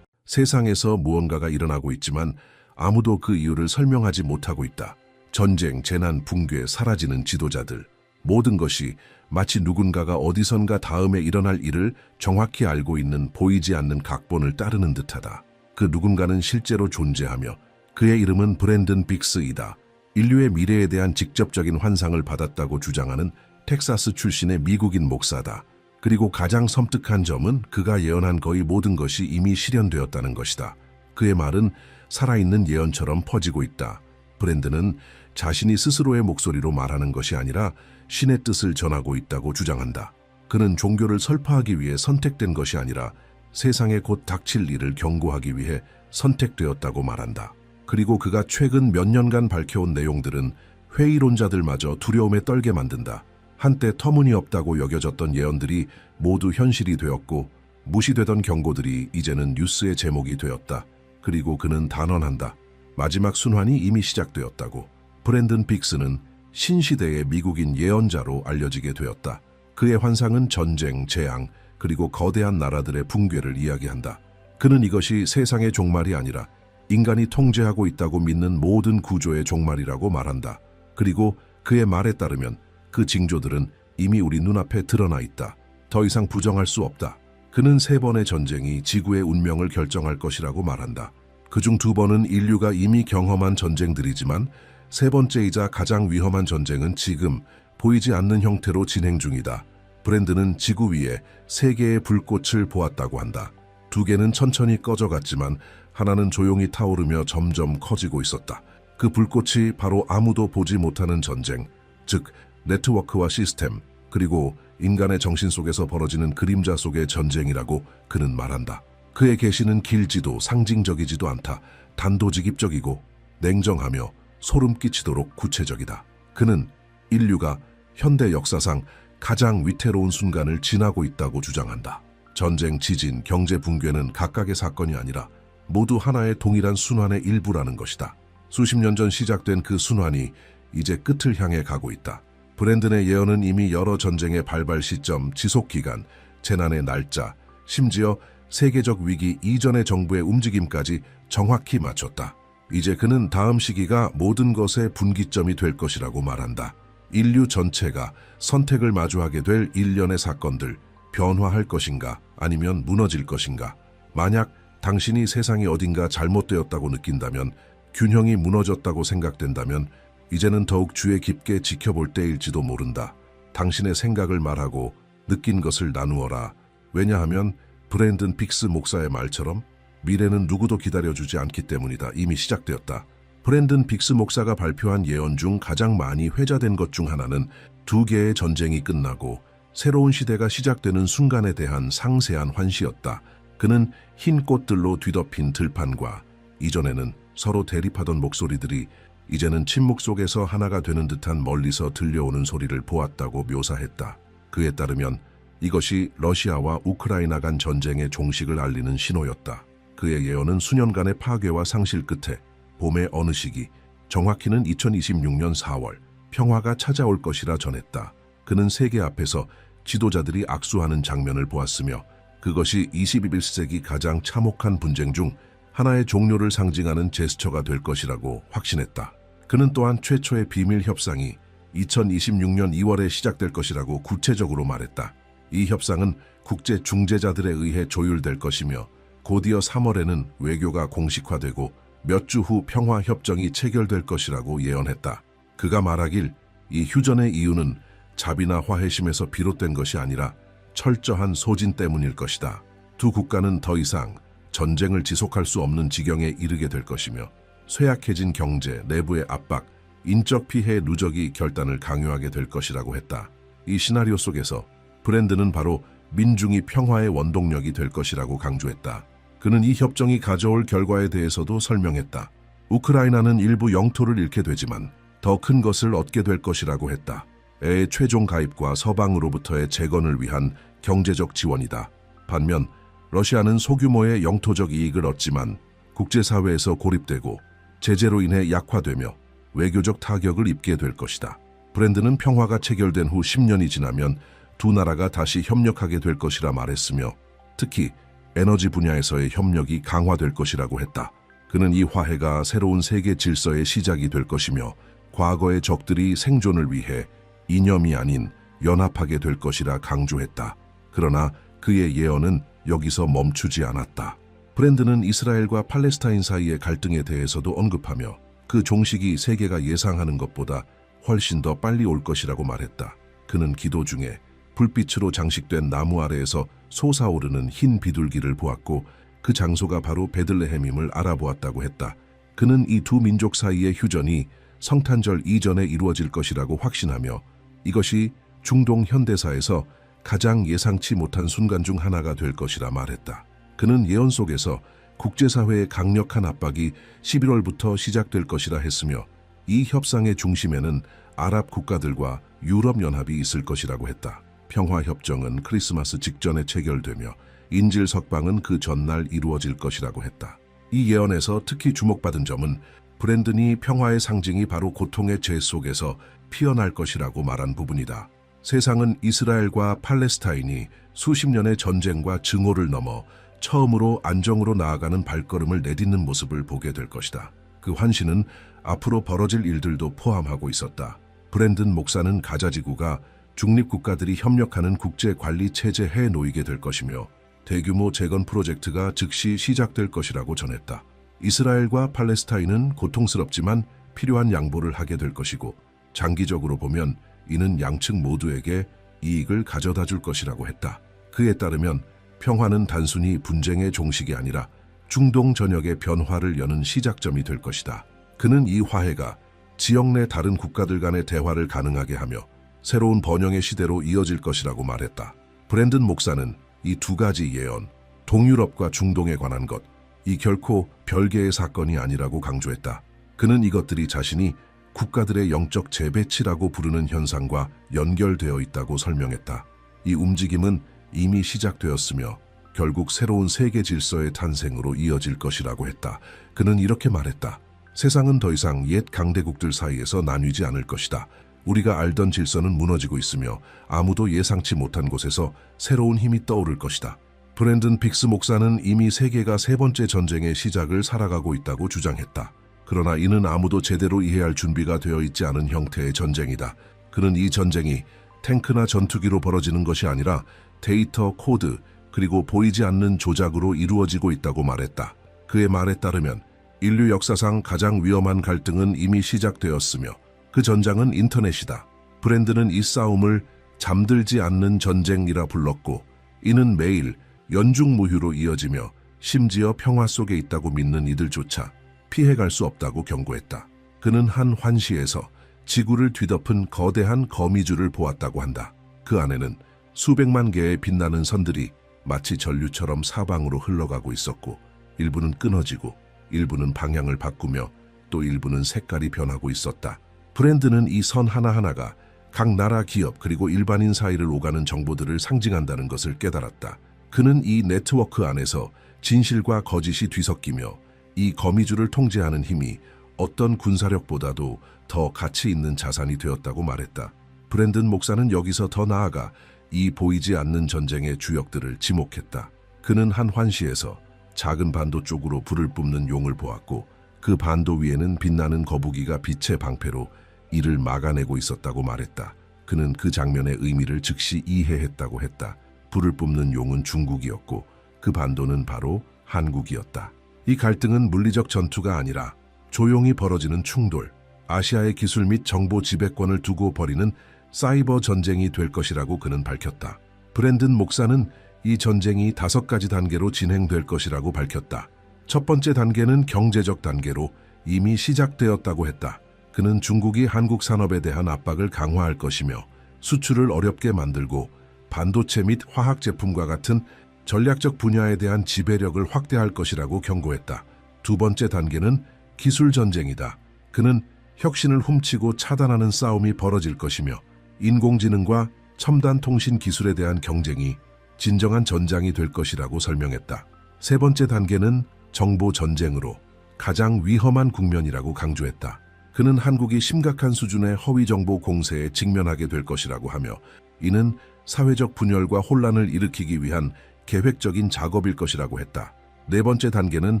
세상에서 무언가가 일어나고 있지만 아무도 그 이유를 설명하지 못하고 있다. 전쟁, 재난, 붕괴, 사라지는 지도자들. 모든 것이 마치 누군가가 어디선가 다음에 일어날 일을 정확히 알고 있는 보이지 않는 각본을 따르는 듯하다. 그 누군가는 실제로 존재하며 그의 이름은 브랜든 빅스이다. 인류의 미래에 대한 직접적인 환상을 받았다고 주장하는 텍사스 출신의 미국인 목사다. 그리고 가장 섬뜩한 점은 그가 예언한 거의 모든 것이 이미 실현되었다는 것이다. 그의 말은 살아있는 예언처럼 퍼지고 있다. 브랜든은 자신이 스스로의 목소리로 말하는 것이 아니라 신의 뜻을 전하고 있다고 주장한다. 그는 종교를 설파하기 위해 선택된 것이 아니라 세상에 곧 닥칠 일을 경고하기 위해 선택되었다고 말한다. 그리고 그가 최근 몇 년간 밝혀온 내용들은 회의론자들마저 두려움에 떨게 만든다. 한때 터무니없다고 여겨졌던 예언들이 모두 현실이 되었고 무시되던 경고들이 이제는 뉴스의 제목이 되었다. 그리고 그는 단언한다. 마지막 순환이 이미 시작되었다고. 브랜든 빅스는 신시대의 미국인 예언자로 알려지게 되었다. 그의 환상은 전쟁, 재앙, 그리고 거대한 나라들의 붕괴를 이야기한다. 그는 이것이 세상의 종말이 아니라 인간이 통제하고 있다고 믿는 모든 구조의 종말이라고 말한다. 그리고 그의 말에 따르면 그 징조들은 이미 우리 눈앞에 드러나 있다. 더 이상 부정할 수 없다. 그는 3번의 전쟁이 지구의 운명을 결정할 것이라고 말한다. 그중 2번은 인류가 이미 경험한 전쟁들이지만 3번째이자 가장 위험한 전쟁은 지금 보이지 않는 형태로 진행 중이다. 브랜드는 지구 위에 3개의 불꽃을 보았다고 한다. 2개는 천천히 꺼져갔지만 하나는 조용히 타오르며 점점 커지고 있었다. 그 불꽃이 바로 아무도 보지 못하는 전쟁, 즉 네트워크와 시스템, 그리고 인간의 정신 속에서 벌어지는 그림자 속의 전쟁이라고 그는 말한다. 그의 계시는 길지도 상징적이지도 않다. 단도직입적이고 냉정하며 소름 끼치도록 구체적이다. 그는 인류가 현대 역사상 가장 위태로운 순간을 지나고 있다고 주장한다. 전쟁, 지진, 경제 붕괴는 각각의 사건이 아니라 모두 하나의 동일한 순환의 일부라는 것이다. 수십 년 전 시작된 그 순환이 이제 끝을 향해 가고 있다. 브랜든의 예언은 이미 여러 전쟁의 발발 시점, 지속 기간, 재난의 날짜, 심지어 세계적 위기 이전의 정부의 움직임까지 정확히 맞췄다. 이제 그는 다음 시기가 모든 것의 분기점이 될 것이라고 말한다. 인류 전체가 선택을 마주하게 될 일련의 사건들, 변화할 것인가 아니면 무너질 것인가. 만약 당신이 세상이 어딘가 잘못되었다고 느낀다면, 균형이 무너졌다고 생각된다면 이제는 더욱 주의 깊게 지켜볼 때일지도 모른다. 당신의 생각을 말하고 느낀 것을 나누어라. 왜냐하면 브랜든 빅스 목사의 말처럼 미래는 누구도 기다려주지 않기 때문이다. 이미 시작되었다. 브랜든 빅스 목사가 발표한 예언 중 가장 많이 회자된 것 중 하나는 2개의 전쟁이 끝나고 새로운 시대가 시작되는 순간에 대한 상세한 환시였다. 그는 흰 꽃들로 뒤덮인 들판과 이전에는 서로 대립하던 목소리들이 이제는 침묵 속에서 하나가 되는 듯한 멀리서 들려오는 소리를 보았다고 묘사했다. 그에 따르면 이것이 러시아와 우크라이나 간 전쟁의 종식을 알리는 신호였다. 그의 예언은 수년간의 파괴와 상실 끝에 봄의 어느 시기, 정확히는 2026년 4월, 평화가 찾아올 것이라 전했다. 그는 세계 앞에서 지도자들이 악수하는 장면을 보았으며 그것이 21세기 가장 참혹한 분쟁 중 하나의 종료를 상징하는 제스처가 될 것이라고 확신했다. 그는 또한 최초의 비밀 협상이 2026년 2월에 시작될 것이라고 구체적으로 말했다. 이 협상은 국제 중재자들에 의해 조율될 것이며 곧이어 3월에는 외교가 공식화되고 몇 주 후 평화 협정이 체결될 것이라고 예언했다. 그가 말하길 이 휴전의 이유는 자비나 화해심에서 비롯된 것이 아니라 철저한 소진 때문일 것이다. 두 국가는 더 이상 전쟁을 지속할 수 없는 지경에 이르게 될 것이며 쇠약해진 경제, 내부의 압박, 인적 피해 누적이 결단을 강요하게 될 것이라고 했다. 이 시나리오 속에서 브랜든은 바로 민중이 평화의 원동력이 될 것이라고 강조했다. 그는 이 협정이 가져올 결과에 대해서도 설명했다. 우크라이나는 일부 영토를 잃게 되지만 더 큰 것을 얻게 될 것이라고 했다. 의 최종 가입과 서방으로부터의 재건을 위한 경제적 지원이다. 반면 러시아는 소규모의 영토적 이익을 얻지만 국제사회에서 고립되고 제재로 인해 약화되며 외교적 타격을 입게 될 것이다. 브랜든은 평화가 체결된 후 10년이 지나면 두 나라가 다시 협력하게 될 것이라 말했으며 특히 에너지 분야에서의 협력이 강화될 것이라고 했다. 그는 이 화해가 새로운 세계 질서의 시작이 될 것이며 과거의 적들이 생존을 위해 이념이 아닌 연합하게 될 것이라 강조했다. 그러나 그의 예언은 여기서 멈추지 않았다. 브랜든은 이스라엘과 팔레스타인 사이의 갈등에 대해서도 언급하며 그 종식이 세계가 예상하는 것보다 훨씬 더 빨리 올 것이라고 말했다. 그는 기도 중에 불빛으로 장식된 나무 아래에서 솟아오르는 흰 비둘기를 보았고 그 장소가 바로 베들레헴임을 알아보았다고 했다. 그는 이 두 민족 사이의 휴전이 성탄절 이전에 이루어질 것이라고 확신하며 이것이 중동 현대사에서 가장 예상치 못한 순간 중 하나가 될 것이라 말했다. 그는 예언 속에서 국제사회의 강력한 압박이 11월부터 시작될 것이라 했으며 이 협상의 중심에는 아랍 국가들과 유럽연합이 있을 것이라고 했다. 평화협정은 크리스마스 직전에 체결되며 인질 석방은 그 전날 이루어질 것이라고 했다. 이 예언에서 특히 주목받은 점은 브랜든이 평화의 상징이 바로 고통의 재 속에서 피어날 것이라고 말한 부분이다. 세상은 이스라엘과 팔레스타인이 수십 년의 전쟁과 증오를 넘어 처음으로 안정으로 나아가는 발걸음을 내딛는 모습을 보게 될 것이다. 그 환시는 앞으로 벌어질 일들도 포함하고 있었다. 브랜든 목사는 가자지구가 중립국가들이 협력하는 국제관리체제에 놓이게 될 것이며 대규모 재건 프로젝트가 즉시 시작될 것이라고 전했다. 이스라엘과 팔레스타인은 고통스럽지만 필요한 양보를 하게 될 것이고 장기적으로 보면 이는 양측 모두에게 이익을 가져다 줄 것이라고 했다. 그에 따르면 평화는 단순히 분쟁의 종식이 아니라 중동 전역의 변화를 여는 시작점이 될 것이다. 그는 이 화해가 지역 내 다른 국가들 간의 대화를 가능하게 하며 새로운 번영의 시대로 이어질 것이라고 말했다. 브랜든 목사는 이 두 가지 예언, 동유럽과 중동에 관한 것, 이 결코 별개의 사건이 아니라고 강조했다. 그는 이것들이 자신이 국가들의 영적 재배치라고 부르는 현상과 연결되어 있다고 설명했다. 이 움직임은 이미 시작되었으며 결국 새로운 세계 질서의 탄생으로 이어질 것이라고 했다. 그는 이렇게 말했다. 세상은 더 이상 옛 강대국들 사이에서 나뉘지 않을 것이다. 우리가 알던 질서는 무너지고 있으며 아무도 예상치 못한 곳에서 새로운 힘이 떠오를 것이다. 브랜든 빅스 목사는 이미 세계가 세 번째 전쟁의 시작을 살아가고 있다고 주장했다. 그러나 이는 아무도 제대로 이해할 준비가 되어 있지 않은 형태의 전쟁이다. 그는 이 전쟁이 탱크나 전투기로 벌어지는 것이 아니라 데이터, 코드, 그리고 보이지 않는 조작으로 이루어지고 있다고 말했다. 그의 말에 따르면 인류 역사상 가장 위험한 갈등은 이미 시작되었으며 그 전장은 인터넷이다. 브랜드는 이 싸움을 잠들지 않는 전쟁이라 불렀고 이는 매일 연중무휴로 이어지며 심지어 평화 속에 있다고 믿는 이들조차 피해갈 수 없다고 경고했다. 그는 한 환시에서 지구를 뒤덮은 거대한 거미줄을 보았다고 한다. 그 안에는 수백만 개의 빛나는 선들이 마치 전류처럼 사방으로 흘러가고 있었고 일부는 끊어지고 일부는 방향을 바꾸며 또 일부는 색깔이 변하고 있었다. 브랜드는 이 선 하나하나가 각 나라 기업 그리고 일반인 사이를 오가는 정보들을 상징한다는 것을 깨달았다. 그는 이 네트워크 안에서 진실과 거짓이 뒤섞이며 이 거미줄을 통제하는 힘이 어떤 군사력보다도 더 가치 있는 자산이 되었다고 말했다. 브랜든 목사는 여기서 더 나아가 이 보이지 않는 전쟁의 주역들을 지목했다. 그는 한 환시에서 작은 반도 쪽으로 불을 뿜는 용을 보았고 그 반도 위에는 빛나는 거북이가 빛의 방패로 이를 막아내고 있었다고 말했다. 그는 그 장면의 의미를 즉시 이해했다고 했다. 불을 뿜는 용은 중국이었고 그 반도는 바로 한국이었다. 이 갈등은 물리적 전투가 아니라 조용히 벌어지는 충돌, 아시아의 기술 및 정보 지배권을 두고 벌이는 사이버 전쟁이 될 것이라고 그는 밝혔다. 브랜든 목사는 이 전쟁이 5가지 단계로 진행될 것이라고 밝혔다. 첫 번째 단계는 경제적 단계로 이미 시작되었다고 했다. 그는 중국이 한국 산업에 대한 압박을 강화할 것이며 수출을 어렵게 만들고 반도체 및 화학 제품과 같은 전략적 분야에 대한 지배력을 확대할 것이라고 경고했다. 두 번째 단계는 기술 전쟁이다. 그는 혁신을 훔치고 차단하는 싸움이 벌어질 것이며 인공지능과 첨단 통신 기술에 대한 경쟁이 진정한 전장이 될 것이라고 설명했다. 세 번째 단계는 정보 전쟁으로 가장 위험한 국면이라고 강조했다. 그는 한국이 심각한 수준의 허위 정보 공세에 직면하게 될 것이라고 하며 이는 사회적 분열과 혼란을 일으키기 위한 계획적인 작업일 것이라고 했다. 네 번째 단계는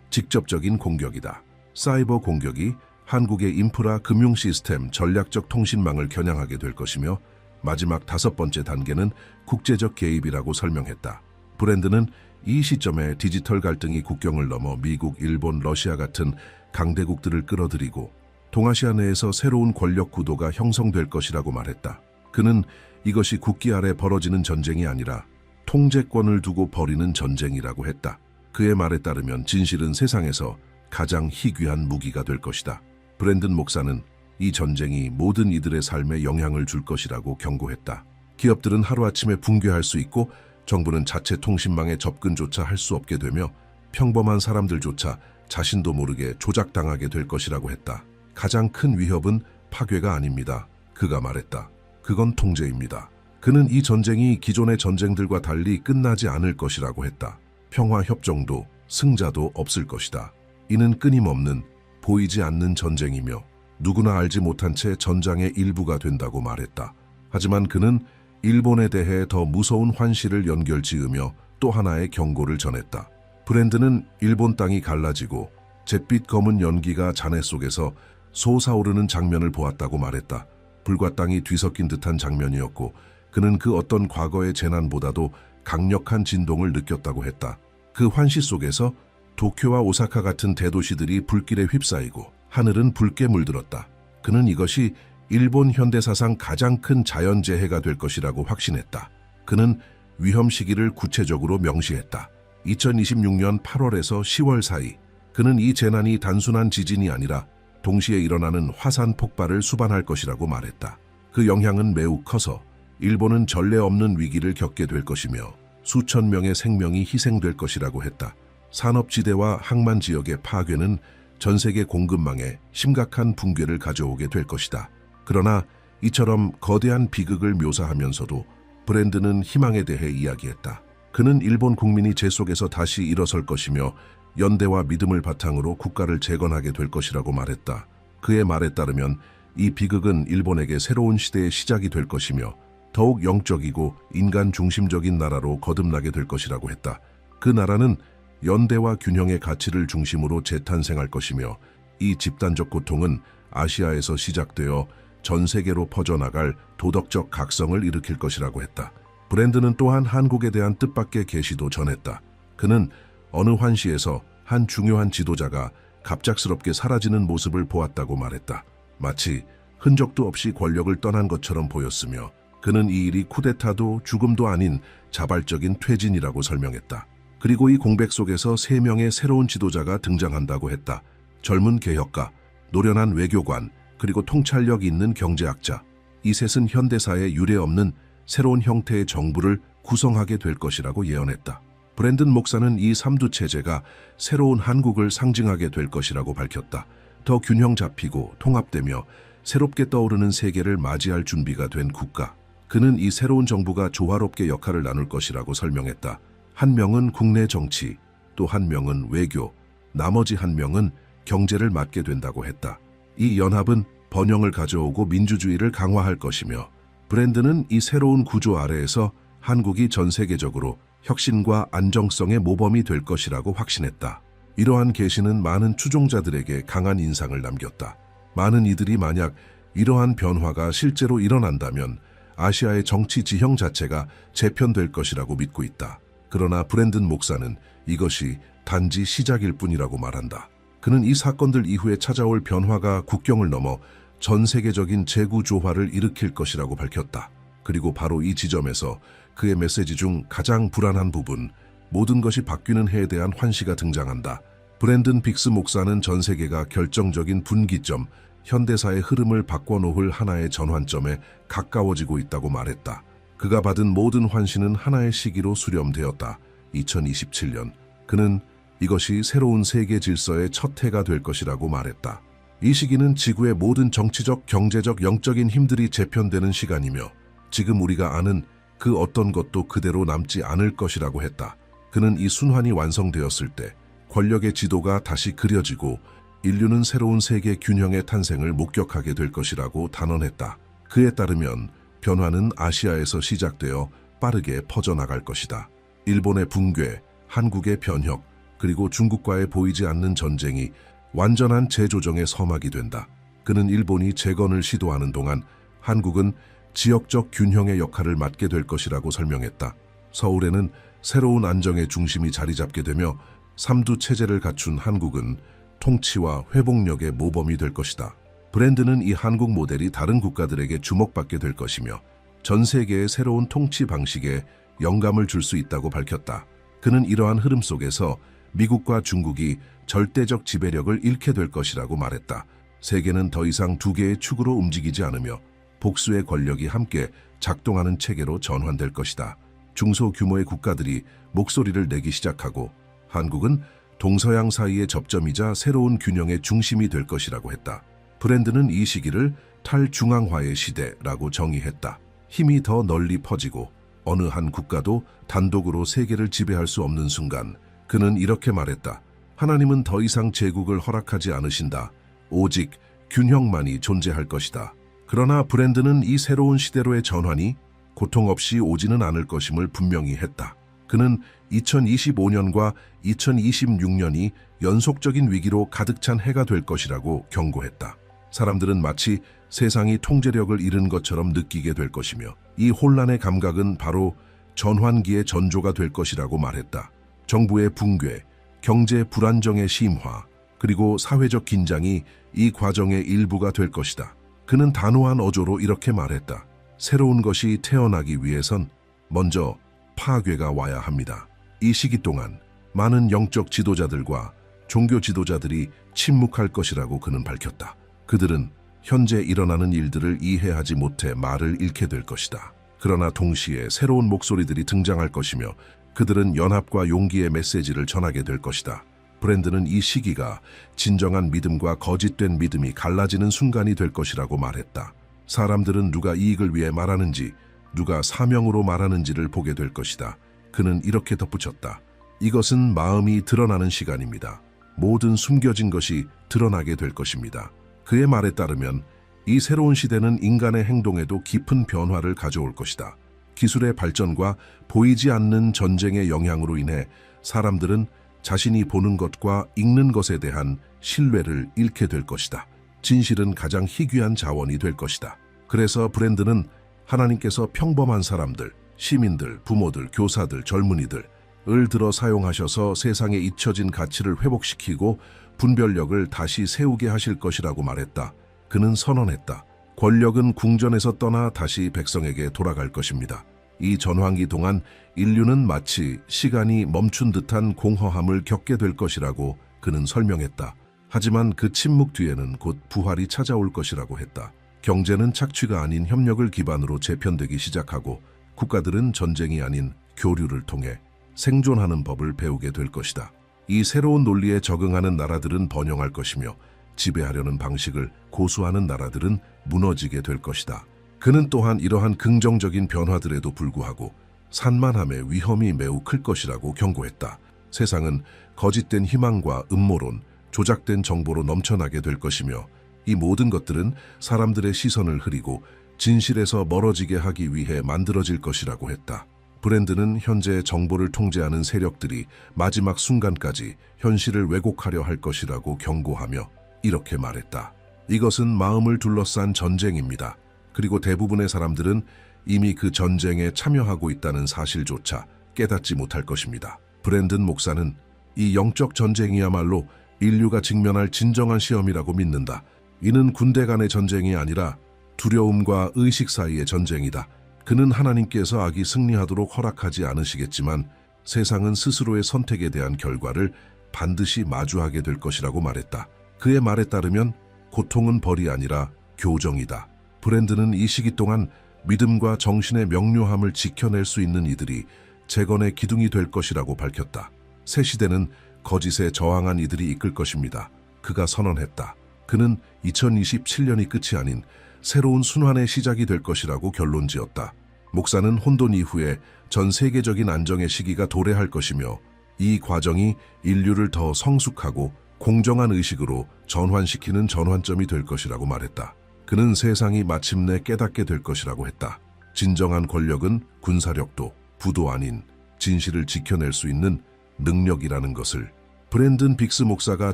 직접적인 공격이다. 사이버 공격이 한국의 인프라 금융 시스템 전략적 통신망을 겨냥하게 될 것이며 마지막 5번째 단계는 국제적 개입이라고 설명했다. 브랜드는 이 시점에 디지털 갈등이 국경을 넘어 미국, 일본, 러시아 같은 강대국들을 끌어들이고 동아시아 내에서 새로운 권력 구도가 형성될 것이라고 말했다. 그는 이것이 국기 아래 벌어지는 전쟁이 아니라 통제권을 두고 벌이는 전쟁이라고 했다. 그의 말에 따르면 진실은 세상에서 가장 희귀한 무기가 될 것이다. 브랜든 목사는 이 전쟁이 모든 이들의 삶에 영향을 줄 것이라고 경고했다. 기업들은 하루아침에 붕괴할 수 있고 정부는 자체 통신망에 접근조차 할 수 없게 되며 평범한 사람들조차 자신도 모르게 조작당하게 될 것이라고 했다. 가장 큰 위협은 파괴가 아닙니다. 그가 말했다. 그건 통제입니다. 그는 이 전쟁이 기존의 전쟁들과 달리 끝나지 않을 것이라고 했다. 평화협정도 승자도 없을 것이다. 이는 끊임없는 보이지 않는 전쟁이며 누구나 알지 못한 채 전장의 일부가 된다고 말했다. 하지만 그는 일본에 대해 더 무서운 환시를 연결지으며 또 하나의 경고를 전했다. 브랜드는 일본 땅이 갈라지고 잿빛 검은 연기가 잔해 속에서 솟아오르는 장면을 보았다고 말했다. 불과 땅이 뒤섞인 듯한 장면이었고 그는 그 어떤 과거의 재난보다도 강력한 진동을 느꼈다고 했다. 그 환시 속에서 도쿄와 오사카 같은 대도시들이 불길에 휩싸이고 하늘은 붉게 물들었다. 그는 이것이 일본 현대사상 가장 큰 자연재해가 될 것이라고 확신했다. 그는 위험 시기를 구체적으로 명시했다. 2026년 8월에서 10월 사이 그는 이 재난이 단순한 지진이 아니라 동시에 일어나는 화산 폭발을 수반할 것이라고 말했다. 그 영향은 매우 커서 일본은 전례 없는 위기를 겪게 될 것이며 수천 명의 생명이 희생될 것이라고 했다. 산업지대와 항만 지역의 파괴는 전 세계 공급망에 심각한 붕괴를 가져오게 될 것이다. 그러나 이처럼 거대한 비극을 묘사하면서도 브랜드는 희망에 대해 이야기했다. 그는 일본 국민이 재 속에서 다시 일어설 것이며 연대와 믿음을 바탕으로 국가를 재건하게 될 것이라고 말했다. 그의 말에 따르면 이 비극은 일본에게 새로운 시대의 시작이 될 것이며 더욱 영적이고 인간 중심적인 나라로 거듭나게 될 것이라고 했다. 그 나라는 연대와 균형의 가치를 중심으로 재탄생할 것이며 이 집단적 고통은 아시아에서 시작되어 전 세계로 퍼져나갈 도덕적 각성을 일으킬 것이라고 했다. 브랜드는 또한 한국에 대한 뜻밖의 계시도 전했다. 그는 어느 환시에서 한 중요한 지도자가 갑작스럽게 사라지는 모습을 보았다고 말했다. 마치 흔적도 없이 권력을 떠난 것처럼 보였으며 그는 이 일이 쿠데타도 죽음도 아닌 자발적인 퇴진이라고 설명했다. 그리고 이 공백 속에서 3명의 새로운 지도자가 등장한다고 했다. 젊은 개혁가, 노련한 외교관, 그리고 통찰력 있는 경제학자. 이 셋은 현대사에 유례없는 새로운 형태의 정부를 구성하게 될 것이라고 예언했다. 브랜든 목사는 이 삼두체제가 새로운 한국을 상징하게 될 것이라고 밝혔다. 더 균형 잡히고 통합되며 새롭게 떠오르는 세계를 맞이할 준비가 된 국가. 그는 이 새로운 정부가 조화롭게 역할을 나눌 것이라고 설명했다. 한 명은 국내 정치, 또 한 명은 외교, 나머지 한 명은 경제를 맡게 된다고 했다. 이 연합은 번영을 가져오고 민주주의를 강화할 것이며 브랜드는 이 새로운 구조 아래에서 한국이 전 세계적으로 혁신과 안정성의 모범이 될 것이라고 확신했다. 이러한 계시는 많은 추종자들에게 강한 인상을 남겼다. 많은 이들이 만약 이러한 변화가 실제로 일어난다면 아시아의 정치 지형 자체가 재편될 것이라고 믿고 있다. 그러나 브랜든 목사는 이것이 단지 시작일 뿐이라고 말한다. 그는 이 사건들 이후에 찾아올 변화가 국경을 넘어 전 세계적인 재구조화를 일으킬 것이라고 밝혔다. 그리고 바로 이 지점에서 그의 메시지 중 가장 불안한 부분, 모든 것이 바뀌는 해에 대한 환시가 등장한다. 브랜든 빅스 목사는 전 세계가 결정적인 분기점, 현대사의 흐름을 바꿔놓을 하나의 전환점에 가까워지고 있다고 말했다. 그가 받은 모든 환시는 하나의 시기로 수렴되었다. 2027년. 그는 이것이 새로운 세계 질서의 첫 해가 될 것이라고 말했다. 이 시기는 지구의 모든 정치적, 경제적, 영적인 힘들이 재편되는 시간이며 지금 우리가 아는 그 어떤 것도 그대로 남지 않을 것이라고 했다. 그는 이 순환이 완성되었을 때 권력의 지도가 다시 그려지고 인류는 새로운 세계 균형의 탄생을 목격하게 될 것이라고 단언했다. 그에 따르면 변화는 아시아에서 시작되어 빠르게 퍼져나갈 것이다. 일본의 붕괴, 한국의 변혁, 그리고 중국과의 보이지 않는 전쟁이 완전한 재조정의 서막이 된다. 그는 일본이 재건을 시도하는 동안 한국은 지역적 균형의 역할을 맡게 될 것이라고 설명했다. 서울에는 새로운 안정의 중심이 자리 잡게 되며 삼두 체제를 갖춘 한국은 통치와 회복력의 모범이 될 것이다. 브랜드는 이 한국 모델이 다른 국가들에게 주목받게 될 것이며 전 세계의 새로운 통치 방식에 영감을 줄 수 있다고 밝혔다. 그는 이러한 흐름 속에서 미국과 중국이 절대적 지배력을 잃게 될 것이라고 말했다. 세계는 더 이상 두 개의 축으로 움직이지 않으며 복수의 권력이 함께 작동하는 체계로 전환될 것이다. 중소규모의 국가들이 목소리를 내기 시작하고 한국은 동서양 사이의 접점이자 새로운 균형의 중심이 될 것이라고 했다. 브랜드는 이 시기를 탈중앙화의 시대라고 정의했다. 힘이 더 널리 퍼지고 어느 한 국가도 단독으로 세계를 지배할 수 없는 순간 그는 이렇게 말했다. 하나님은 더 이상 제국을 허락하지 않으신다. 오직 균형만이 존재할 것이다. 그러나 브랜드는 이 새로운 시대로의 전환이 고통 없이 오지는 않을 것임을 분명히 했다. 그는 2025년과 2026년이 연속적인 위기로 가득 찬 해가 될 것이라고 경고했다. 사람들은 마치 세상이 통제력을 잃은 것처럼 느끼게 될 것이며 이 혼란의 감각은 바로 전환기의 전조가 될 것이라고 말했다. 정부의 붕괴, 경제 불안정의 심화, 그리고 사회적 긴장이 이 과정의 일부가 될 것이다. 그는 단호한 어조로 이렇게 말했다. 새로운 것이 태어나기 위해선 먼저 파괴가 와야 합니다. 이 시기 동안 많은 영적 지도자들과 종교 지도자들이 침묵할 것이라고 그는 밝혔다. 그들은 현재 일어나는 일들을 이해하지 못해 말을 잃게 될 것이다. 그러나 동시에 새로운 목소리들이 등장할 것이며 그들은 연합과 용기의 메시지를 전하게 될 것이다. 브랜드는 이 시기가 진정한 믿음과 거짓된 믿음이 갈라지는 순간이 될 것이라고 말했다. 사람들은 누가 이익을 위해 말하는지, 누가 사명으로 말하는지를 보게 될 것이다. 그는 이렇게 덧붙였다. 이것은 마음이 드러나는 시간입니다. 모든 숨겨진 것이 드러나게 될 것입니다. 그의 말에 따르면 이 새로운 시대는 인간의 행동에도 깊은 변화를 가져올 것이다. 기술의 발전과 보이지 않는 전쟁의 영향으로 인해 사람들은 자신이 보는 것과 읽는 것에 대한 신뢰를 잃게 될 것이다. 진실은 가장 희귀한 자원이 될 것이다. 그래서 브랜드는 하나님께서 평범한 사람들, 시민들, 부모들, 교사들, 젊은이들을 들어 사용하셔서 세상에 잊혀진 가치를 회복시키고 분별력을 다시 세우게 하실 것이라고 말했다. 그는 선언했다. 권력은 궁전에서 떠나 다시 백성에게 돌아갈 것입니다. 이 전환기 동안 인류는 마치 시간이 멈춘 듯한 공허함을 겪게 될 것이라고 그는 설명했다. 하지만 그 침묵 뒤에는 곧 부활이 찾아올 것이라고 했다. 경제는 착취가 아닌 협력을 기반으로 재편되기 시작하고 국가들은 전쟁이 아닌 교류를 통해 생존하는 법을 배우게 될 것이다. 이 새로운 논리에 적응하는 나라들은 번영할 것이며 지배하려는 방식을 고수하는 나라들은 무너지게 될 것이다. 그는 또한 이러한 긍정적인 변화들에도 불구하고 산만함의 위험이 매우 클 것이라고 경고했다. 세상은 거짓된 희망과 음모론, 조작된 정보로 넘쳐나게 될 것이며 이 모든 것들은 사람들의 시선을 흐리고 진실에서 멀어지게 하기 위해 만들어질 것이라고 했다. 브랜드는 현재 정보를 통제하는 세력들이 마지막 순간까지 현실을 왜곡하려 할 것이라고 경고하며 이렇게 말했다. 이것은 마음을 둘러싼 전쟁입니다. 그리고 대부분의 사람들은 이미 그 전쟁에 참여하고 있다는 사실조차 깨닫지 못할 것입니다. 브랜든 목사는 이 영적 전쟁이야말로 인류가 직면할 진정한 시험이라고 믿는다. 이는 군대 간의 전쟁이 아니라 두려움과 의식 사이의 전쟁이다. 그는 하나님께서 악이 승리하도록 허락하지 않으시겠지만 세상은 스스로의 선택에 대한 결과를 반드시 마주하게 될 것이라고 말했다. 그의 말에 따르면 고통은 벌이 아니라 교정이다. 브랜드는 이 시기 동안 믿음과 정신의 명료함을 지켜낼 수 있는 이들이 재건의 기둥이 될 것이라고 밝혔다. 새 시대는 거짓에 저항한 이들이 이끌 것입니다. 그가 선언했다. 그는 2027년이 끝이 아닌 새로운 순환의 시작이 될 것이라고 결론지었다. 목사는 혼돈 이후에 전 세계적인 안정의 시기가 도래할 것이며 이 과정이 인류를 더 성숙하고 공정한 의식으로 전환시키는 전환점이 될 것이라고 말했다. 그는 세상이 마침내 깨닫게 될 것이라고 했다. 진정한 권력은 군사력도 부도 아닌 진실을 지켜낼 수 있는 능력이라는 것을. 브랜든 빅스 목사가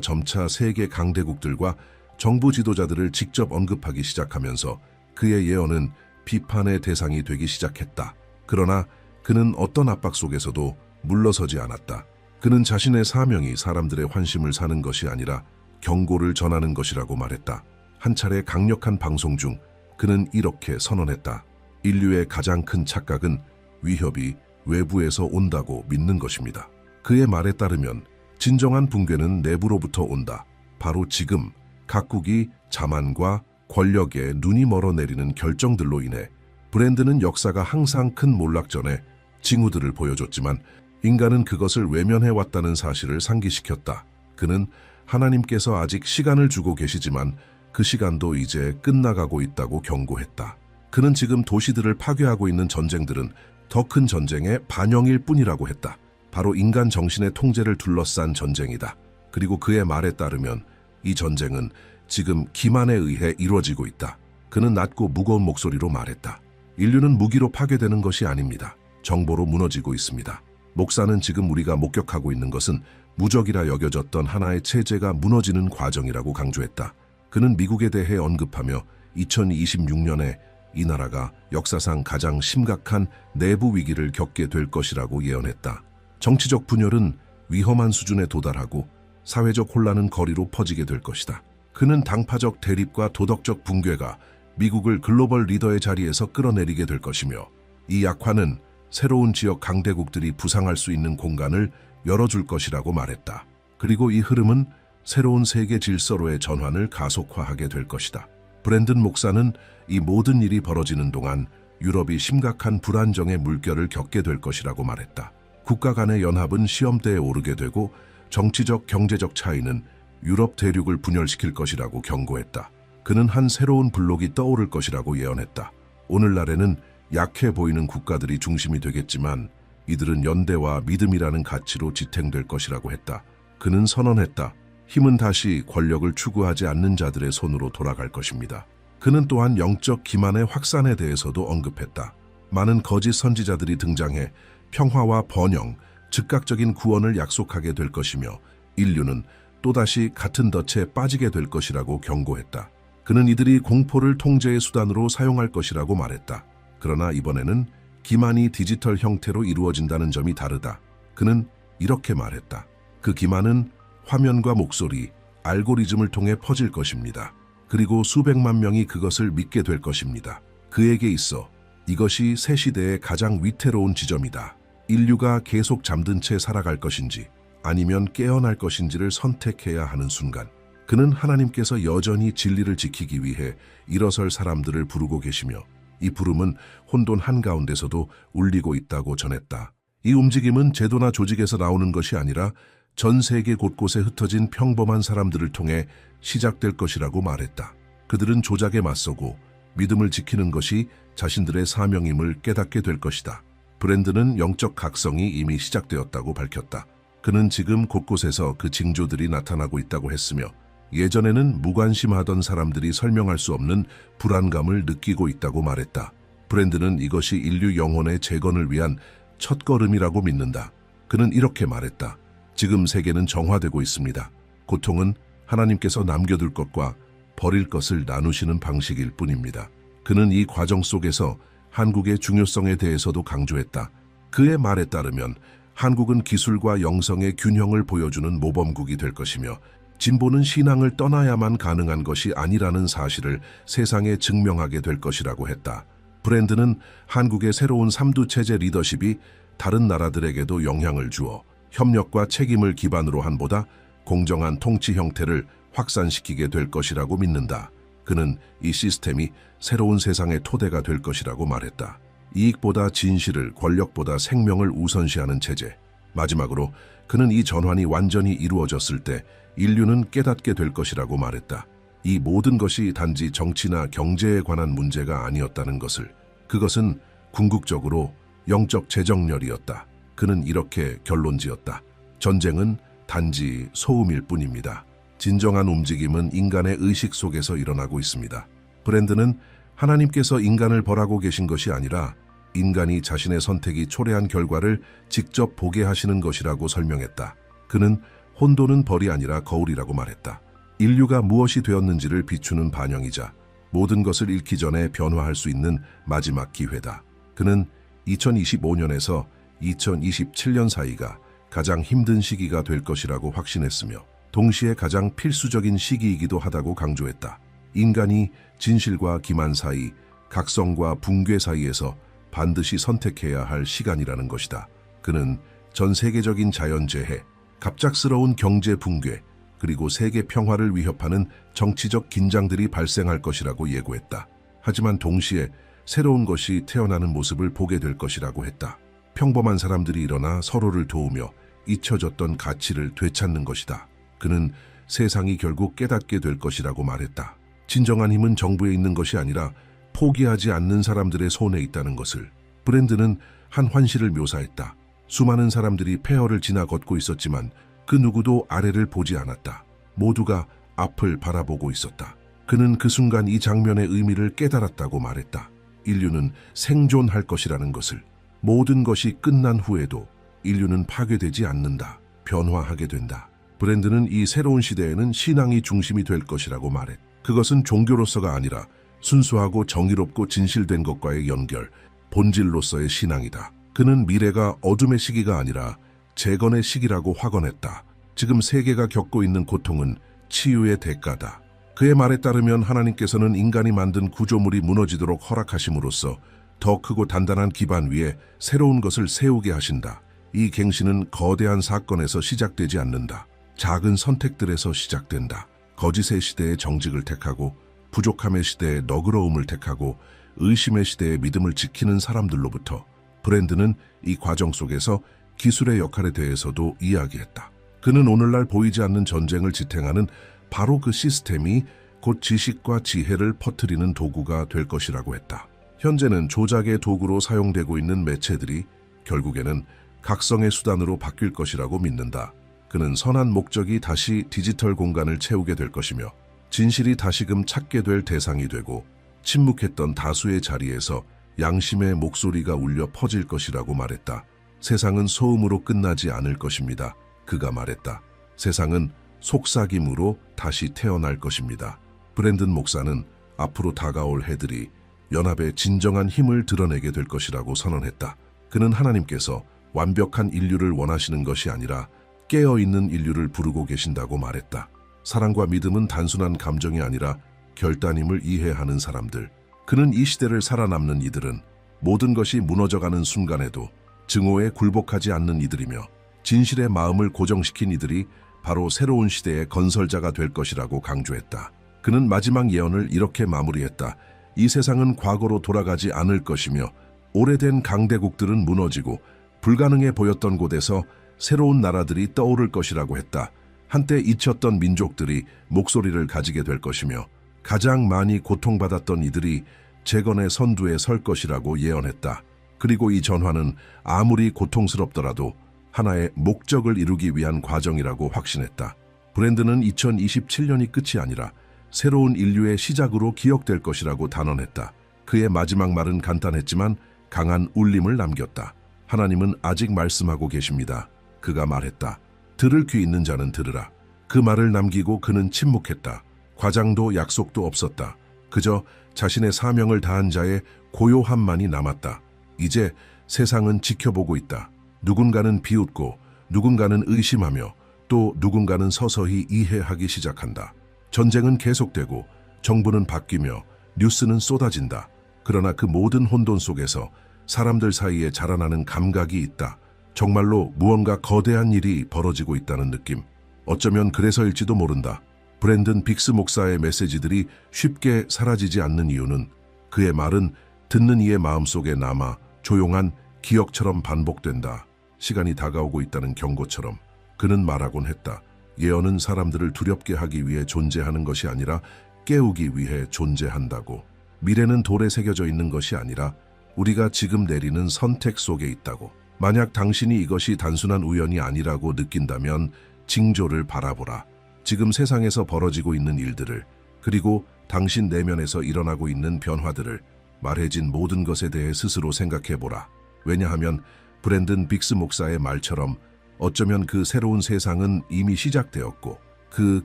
점차 세계 강대국들과 정부 지도자들을 직접 언급하기 시작하면서 그의 예언은 비판의 대상이 되기 시작했다. 그러나 그는 어떤 압박 속에서도 물러서지 않았다. 그는 자신의 사명이 사람들의 환심을 사는 것이 아니라 경고를 전하는 것이라고 말했다. 한 차례 강력한 방송 중 그는 이렇게 선언했다. 인류의 가장 큰 착각은 위협이 외부에서 온다고 믿는 것입니다. 그의 말에 따르면 진정한 붕괴는 내부로부터 온다. 바로 지금 각국이 자만과 권력에 눈이 멀어 내리는 결정들로 인해. 브랜드는 역사가 항상 큰 몰락전에 징후들을 보여줬지만 인간은 그것을 외면해왔다는 사실을 상기시켰다. 그는 하나님께서 아직 시간을 주고 계시지만 그 시간도 이제 끝나가고 있다고 경고했다. 그는 지금 도시들을 파괴하고 있는 전쟁들은 더 큰 전쟁의 반영일 뿐이라고 했다. 바로 인간 정신의 통제를 둘러싼 전쟁이다. 그리고 그의 말에 따르면 이 전쟁은 지금 기만에 의해 이루어지고 있다. 그는 낮고 무거운 목소리로 말했다. 인류는 무기로 파괴되는 것이 아닙니다. 정보로 무너지고 있습니다. 목사는 지금 우리가 목격하고 있는 것은 무적이라 여겨졌던 하나의 체제가 무너지는 과정이라고 강조했다. 그는 미국에 대해 언급하며 2026년에 이 나라가 역사상 가장 심각한 내부 위기를 겪게 될 것이라고 예언했다. 정치적 분열은 위험한 수준에 도달하고 사회적 혼란은 거리로 퍼지게 될 것이다. 그는 당파적 대립과 도덕적 붕괴가 미국을 글로벌 리더의 자리에서 끌어내리게 될 것이며 이 약화는 새로운 지역 강대국들이 부상할 수 있는 공간을 열어줄 것이라고 말했다. 그리고 이 흐름은 새로운 세계 질서로의 전환을 가속화하게 될 것이다. 브랜든 목사는 이 모든 일이 벌어지는 동안 유럽이 심각한 불안정의 물결을 겪게 될 것이라고 말했다. 국가 간의 연합은 시험대에 오르게 되고 정치적, 경제적 차이는 유럽 대륙을 분열시킬 것이라고 경고했다. 그는 한 새로운 블록이 떠오를 것이라고 예언했다. 오늘날에는 약해 보이는 국가들이 중심이 되겠지만 이들은 연대와 믿음이라는 가치로 지탱될 것이라고 했다. 그는 선언했다. 힘은 다시 권력을 추구하지 않는 자들의 손으로 돌아갈 것입니다. 그는 또한 영적 기만의 확산에 대해서도 언급했다. 많은 거짓 선지자들이 등장해 평화와 번영, 즉각적인 구원을 약속하게 될 것이며 인류는 또다시 같은 덫에 빠지게 될 것이라고 경고했다. 그는 이들이 공포를 통제의 수단으로 사용할 것이라고 말했다. 그러나 이번에는 기만이 디지털 형태로 이루어진다는 점이 다르다. 그는 이렇게 말했다. 그 기만은 화면과 목소리, 알고리즘을 통해 퍼질 것입니다. 그리고 수백만 명이 그것을 믿게 될 것입니다. 그에게 있어 이것이 새 시대의 가장 위태로운 지점이다. 인류가 계속 잠든 채 살아갈 것인지 아니면 깨어날 것인지를 선택해야 하는 순간, 그는 하나님께서 여전히 진리를 지키기 위해 일어설 사람들을 부르고 계시며 이 부름은 혼돈 한가운데서도 울리고 있다고 전했다. 이 움직임은 제도나 조직에서 나오는 것이 아니라 전 세계 곳곳에 흩어진 평범한 사람들을 통해 시작될 것이라고 말했다. 그들은 조작에 맞서고 믿음을 지키는 것이 자신들의 사명임을 깨닫게 될 것이다. 브랜드는 영적 각성이 이미 시작되었다고 밝혔다. 그는 지금 곳곳에서 그 징조들이 나타나고 있다고 했으며 예전에는 무관심하던 사람들이 설명할 수 없는 불안감을 느끼고 있다고 말했다. 브랜드는 이것이 인류 영혼의 재건을 위한 첫걸음이라고 믿는다. 그는 이렇게 말했다. 지금 세계는 정화되고 있습니다. 고통은 하나님께서 남겨둘 것과 버릴 것을 나누시는 방식일 뿐입니다. 그는 이 과정 속에서 한국의 중요성에 대해서도 강조했다. 그의 말에 따르면 한국은 기술과 영성의 균형을 보여주는 모범국이 될 것이며 진보는 신앙을 떠나야만 가능한 것이 아니라는 사실을 세상에 증명하게 될 것이라고 했다. 브랜드는 한국의 새로운 삼두체제 리더십이 다른 나라들에게도 영향을 주어 협력과 책임을 기반으로 한 보다 공정한 통치 형태를 확산시키게 될 것이라고 믿는다. 그는 이 시스템이 새로운 세상의 토대가 될 것이라고 말했다. 이익보다 진실을, 권력보다 생명을 우선시하는 체제. 마지막으로 그는 이 전환이 완전히 이루어졌을 때 인류는 깨닫게 될 것이라고 말했다. 이 모든 것이 단지 정치나 경제에 관한 문제가 아니었다는 것을, 그것은 궁극적으로 영적 재정렬이었다. 그는 이렇게 결론지었다. 전쟁은 단지 소음일 뿐입니다. 진정한 움직임은 인간의 의식 속에서 일어나고 있습니다. 브랜드는 하나님께서 인간을 벌하고 계신 것이 아니라 인간이 자신의 선택이 초래한 결과를 직접 보게 하시는 것이라고 설명했다. 그는 혼돈은 벌이 아니라 거울이라고 말했다. 인류가 무엇이 되었는지를 비추는 반영이자 모든 것을 잃기 전에 변화할 수 있는 마지막 기회다. 그는 2025년에서 2027년 사이가 가장 힘든 시기가 될 것이라고 확신했으며 동시에 가장 필수적인 시기이기도 하다고 강조했다. 인간이 진실과 기만 사이, 각성과 붕괴 사이에서 반드시 선택해야 할 시간이라는 것이다. 그는 전 세계적인 자연재해, 갑작스러운 경제 붕괴, 그리고 세계 평화를 위협하는 정치적 긴장들이 발생할 것이라고 예고했다. 하지만 동시에 새로운 것이 태어나는 모습을 보게 될 것이라고 했다. 평범한 사람들이 일어나 서로를 도우며 잊혀졌던 가치를 되찾는 것이다. 그는 세상이 결국 깨닫게 될 것이라고 말했다. 진정한 힘은 정부에 있는 것이 아니라 포기하지 않는 사람들의 손에 있다는 것을. 브랜드는 한 환시를 묘사했다. 수많은 사람들이 폐허를 지나 걷고 있었지만 그 누구도 아래를 보지 않았다. 모두가 앞을 바라보고 있었다. 그는 그 순간 이 장면의 의미를 깨달았다고 말했다. 인류는 생존할 것이라는 것을. 모든 것이 끝난 후에도 인류는 파괴되지 않는다. 변화하게 된다. 브랜드는 이 새로운 시대에는 신앙이 중심이 될 것이라고 말해. 그것은 종교로서가 아니라 순수하고 정의롭고 진실된 것과의 연결, 본질로서의 신앙이다. 그는 미래가 어둠의 시기가 아니라 재건의 시기라고 확언했다. 지금 세계가 겪고 있는 고통은 치유의 대가다. 그의 말에 따르면 하나님께서는 인간이 만든 구조물이 무너지도록 허락하심으로써 더 크고 단단한 기반 위에 새로운 것을 세우게 하신다. 이 갱신은 거대한 사건에서 시작되지 않는다. 작은 선택들에서 시작된다. 거짓의 시대의 정직을 택하고 부족함의 시대에 너그러움을 택하고 의심의 시대에 믿음을 지키는 사람들로부터 브랜드는 이 과정 속에서 기술의 역할에 대해서도 이야기했다. 그는 오늘날 보이지 않는 전쟁을 지탱하는 바로 그 시스템이 곧 지식과 지혜를 퍼뜨리는 도구가 될 것이라고 했다. 현재는 조작의 도구로 사용되고 있는 매체들이 결국에는 각성의 수단으로 바뀔 것이라고 믿는다. 그는 선한 목적이 다시 디지털 공간을 채우게 될 것이며 진실이 다시금 찾게 될 대상이 되고 침묵했던 다수의 자리에서 양심의 목소리가 울려 퍼질 것이라고 말했다. 세상은 소음으로 끝나지 않을 것입니다. 그가 말했다. 세상은 속삭임으로 다시 태어날 것입니다. 브랜든 목사는 앞으로 다가올 해들이 연합의 진정한 힘을 드러내게 될 것이라고 선언했다. 그는 하나님께서 완벽한 인류를 원하시는 것이 아니라 깨어있는 인류를 부르고 계신다고 말했다. 사랑과 믿음은 단순한 감정이 아니라 결단임을 이해하는 사람들. 그는 이 시대를 살아남는 이들은 모든 것이 무너져가는 순간에도 증오에 굴복하지 않는 이들이며 진실의 마음을 고정시킨 이들이 바로 새로운 시대의 건설자가 될 것이라고 강조했다. 그는 마지막 예언을 이렇게 마무리했다. 이 세상은 과거로 돌아가지 않을 것이며 오래된 강대국들은 무너지고 불가능해 보였던 곳에서 새로운 나라들이 떠오를 것이라고 했다. 한때 잊혔던 민족들이 목소리를 가지게 될 것이며 가장 많이 고통받았던 이들이 재건의 선두에 설 것이라고 예언했다. 그리고 이 전환은 아무리 고통스럽더라도 하나의 목적을 이루기 위한 과정이라고 확신했다. 브랜드는 2027년이 끝이 아니라 새로운 인류의 시작으로 기억될 것이라고 단언했다. 그의 마지막 말은 간단했지만 강한 울림을 남겼다. 하나님은 아직 말씀하고 계십니다. 그가 말했다. 들을 귀 있는 자는 들으라. 그 말을 남기고 그는 침묵했다. 과장도 약속도 없었다. 그저 자신의 사명을 다한 자의 고요함만이 남았다. 이제 세상은 지켜보고 있다. 누군가는 비웃고 누군가는 의심하며 또 누군가는 서서히 이해하기 시작한다. 전쟁은 계속되고 정부는 바뀌며 뉴스는 쏟아진다. 그러나 그 모든 혼돈 속에서 사람들 사이에 자라나는 감각이 있다. 정말로 무언가 거대한 일이 벌어지고 있다는 느낌. 어쩌면 그래서일지도 모른다. 브랜든 빅스 목사의 메시지들이 쉽게 사라지지 않는 이유는 그의 말은 듣는 이의 마음속에 남아 조용한 기억처럼 반복된다. 시간이 다가오고 있다는 경고처럼. 그는 말하곤 했다. 예언은 사람들을 두렵게 하기 위해 존재하는 것이 아니라 깨우기 위해 존재한다고. 미래는 돌에 새겨져 있는 것이 아니라 우리가 지금 내리는 선택 속에 있다고. 만약 당신이 이것이 단순한 우연이 아니라고 느낀다면 징조를 바라보라. 지금 세상에서 벌어지고 있는 일들을, 그리고 당신 내면에서 일어나고 있는 변화들을, 말해진 모든 것에 대해 스스로 생각해보라. 왜냐하면 브랜든 빅스 목사의 말처럼 어쩌면 그 새로운 세상은 이미 시작되었고 그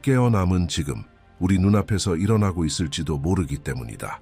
깨어남은 지금 우리 눈앞에서 일어나고 있을지도 모르기 때문이다.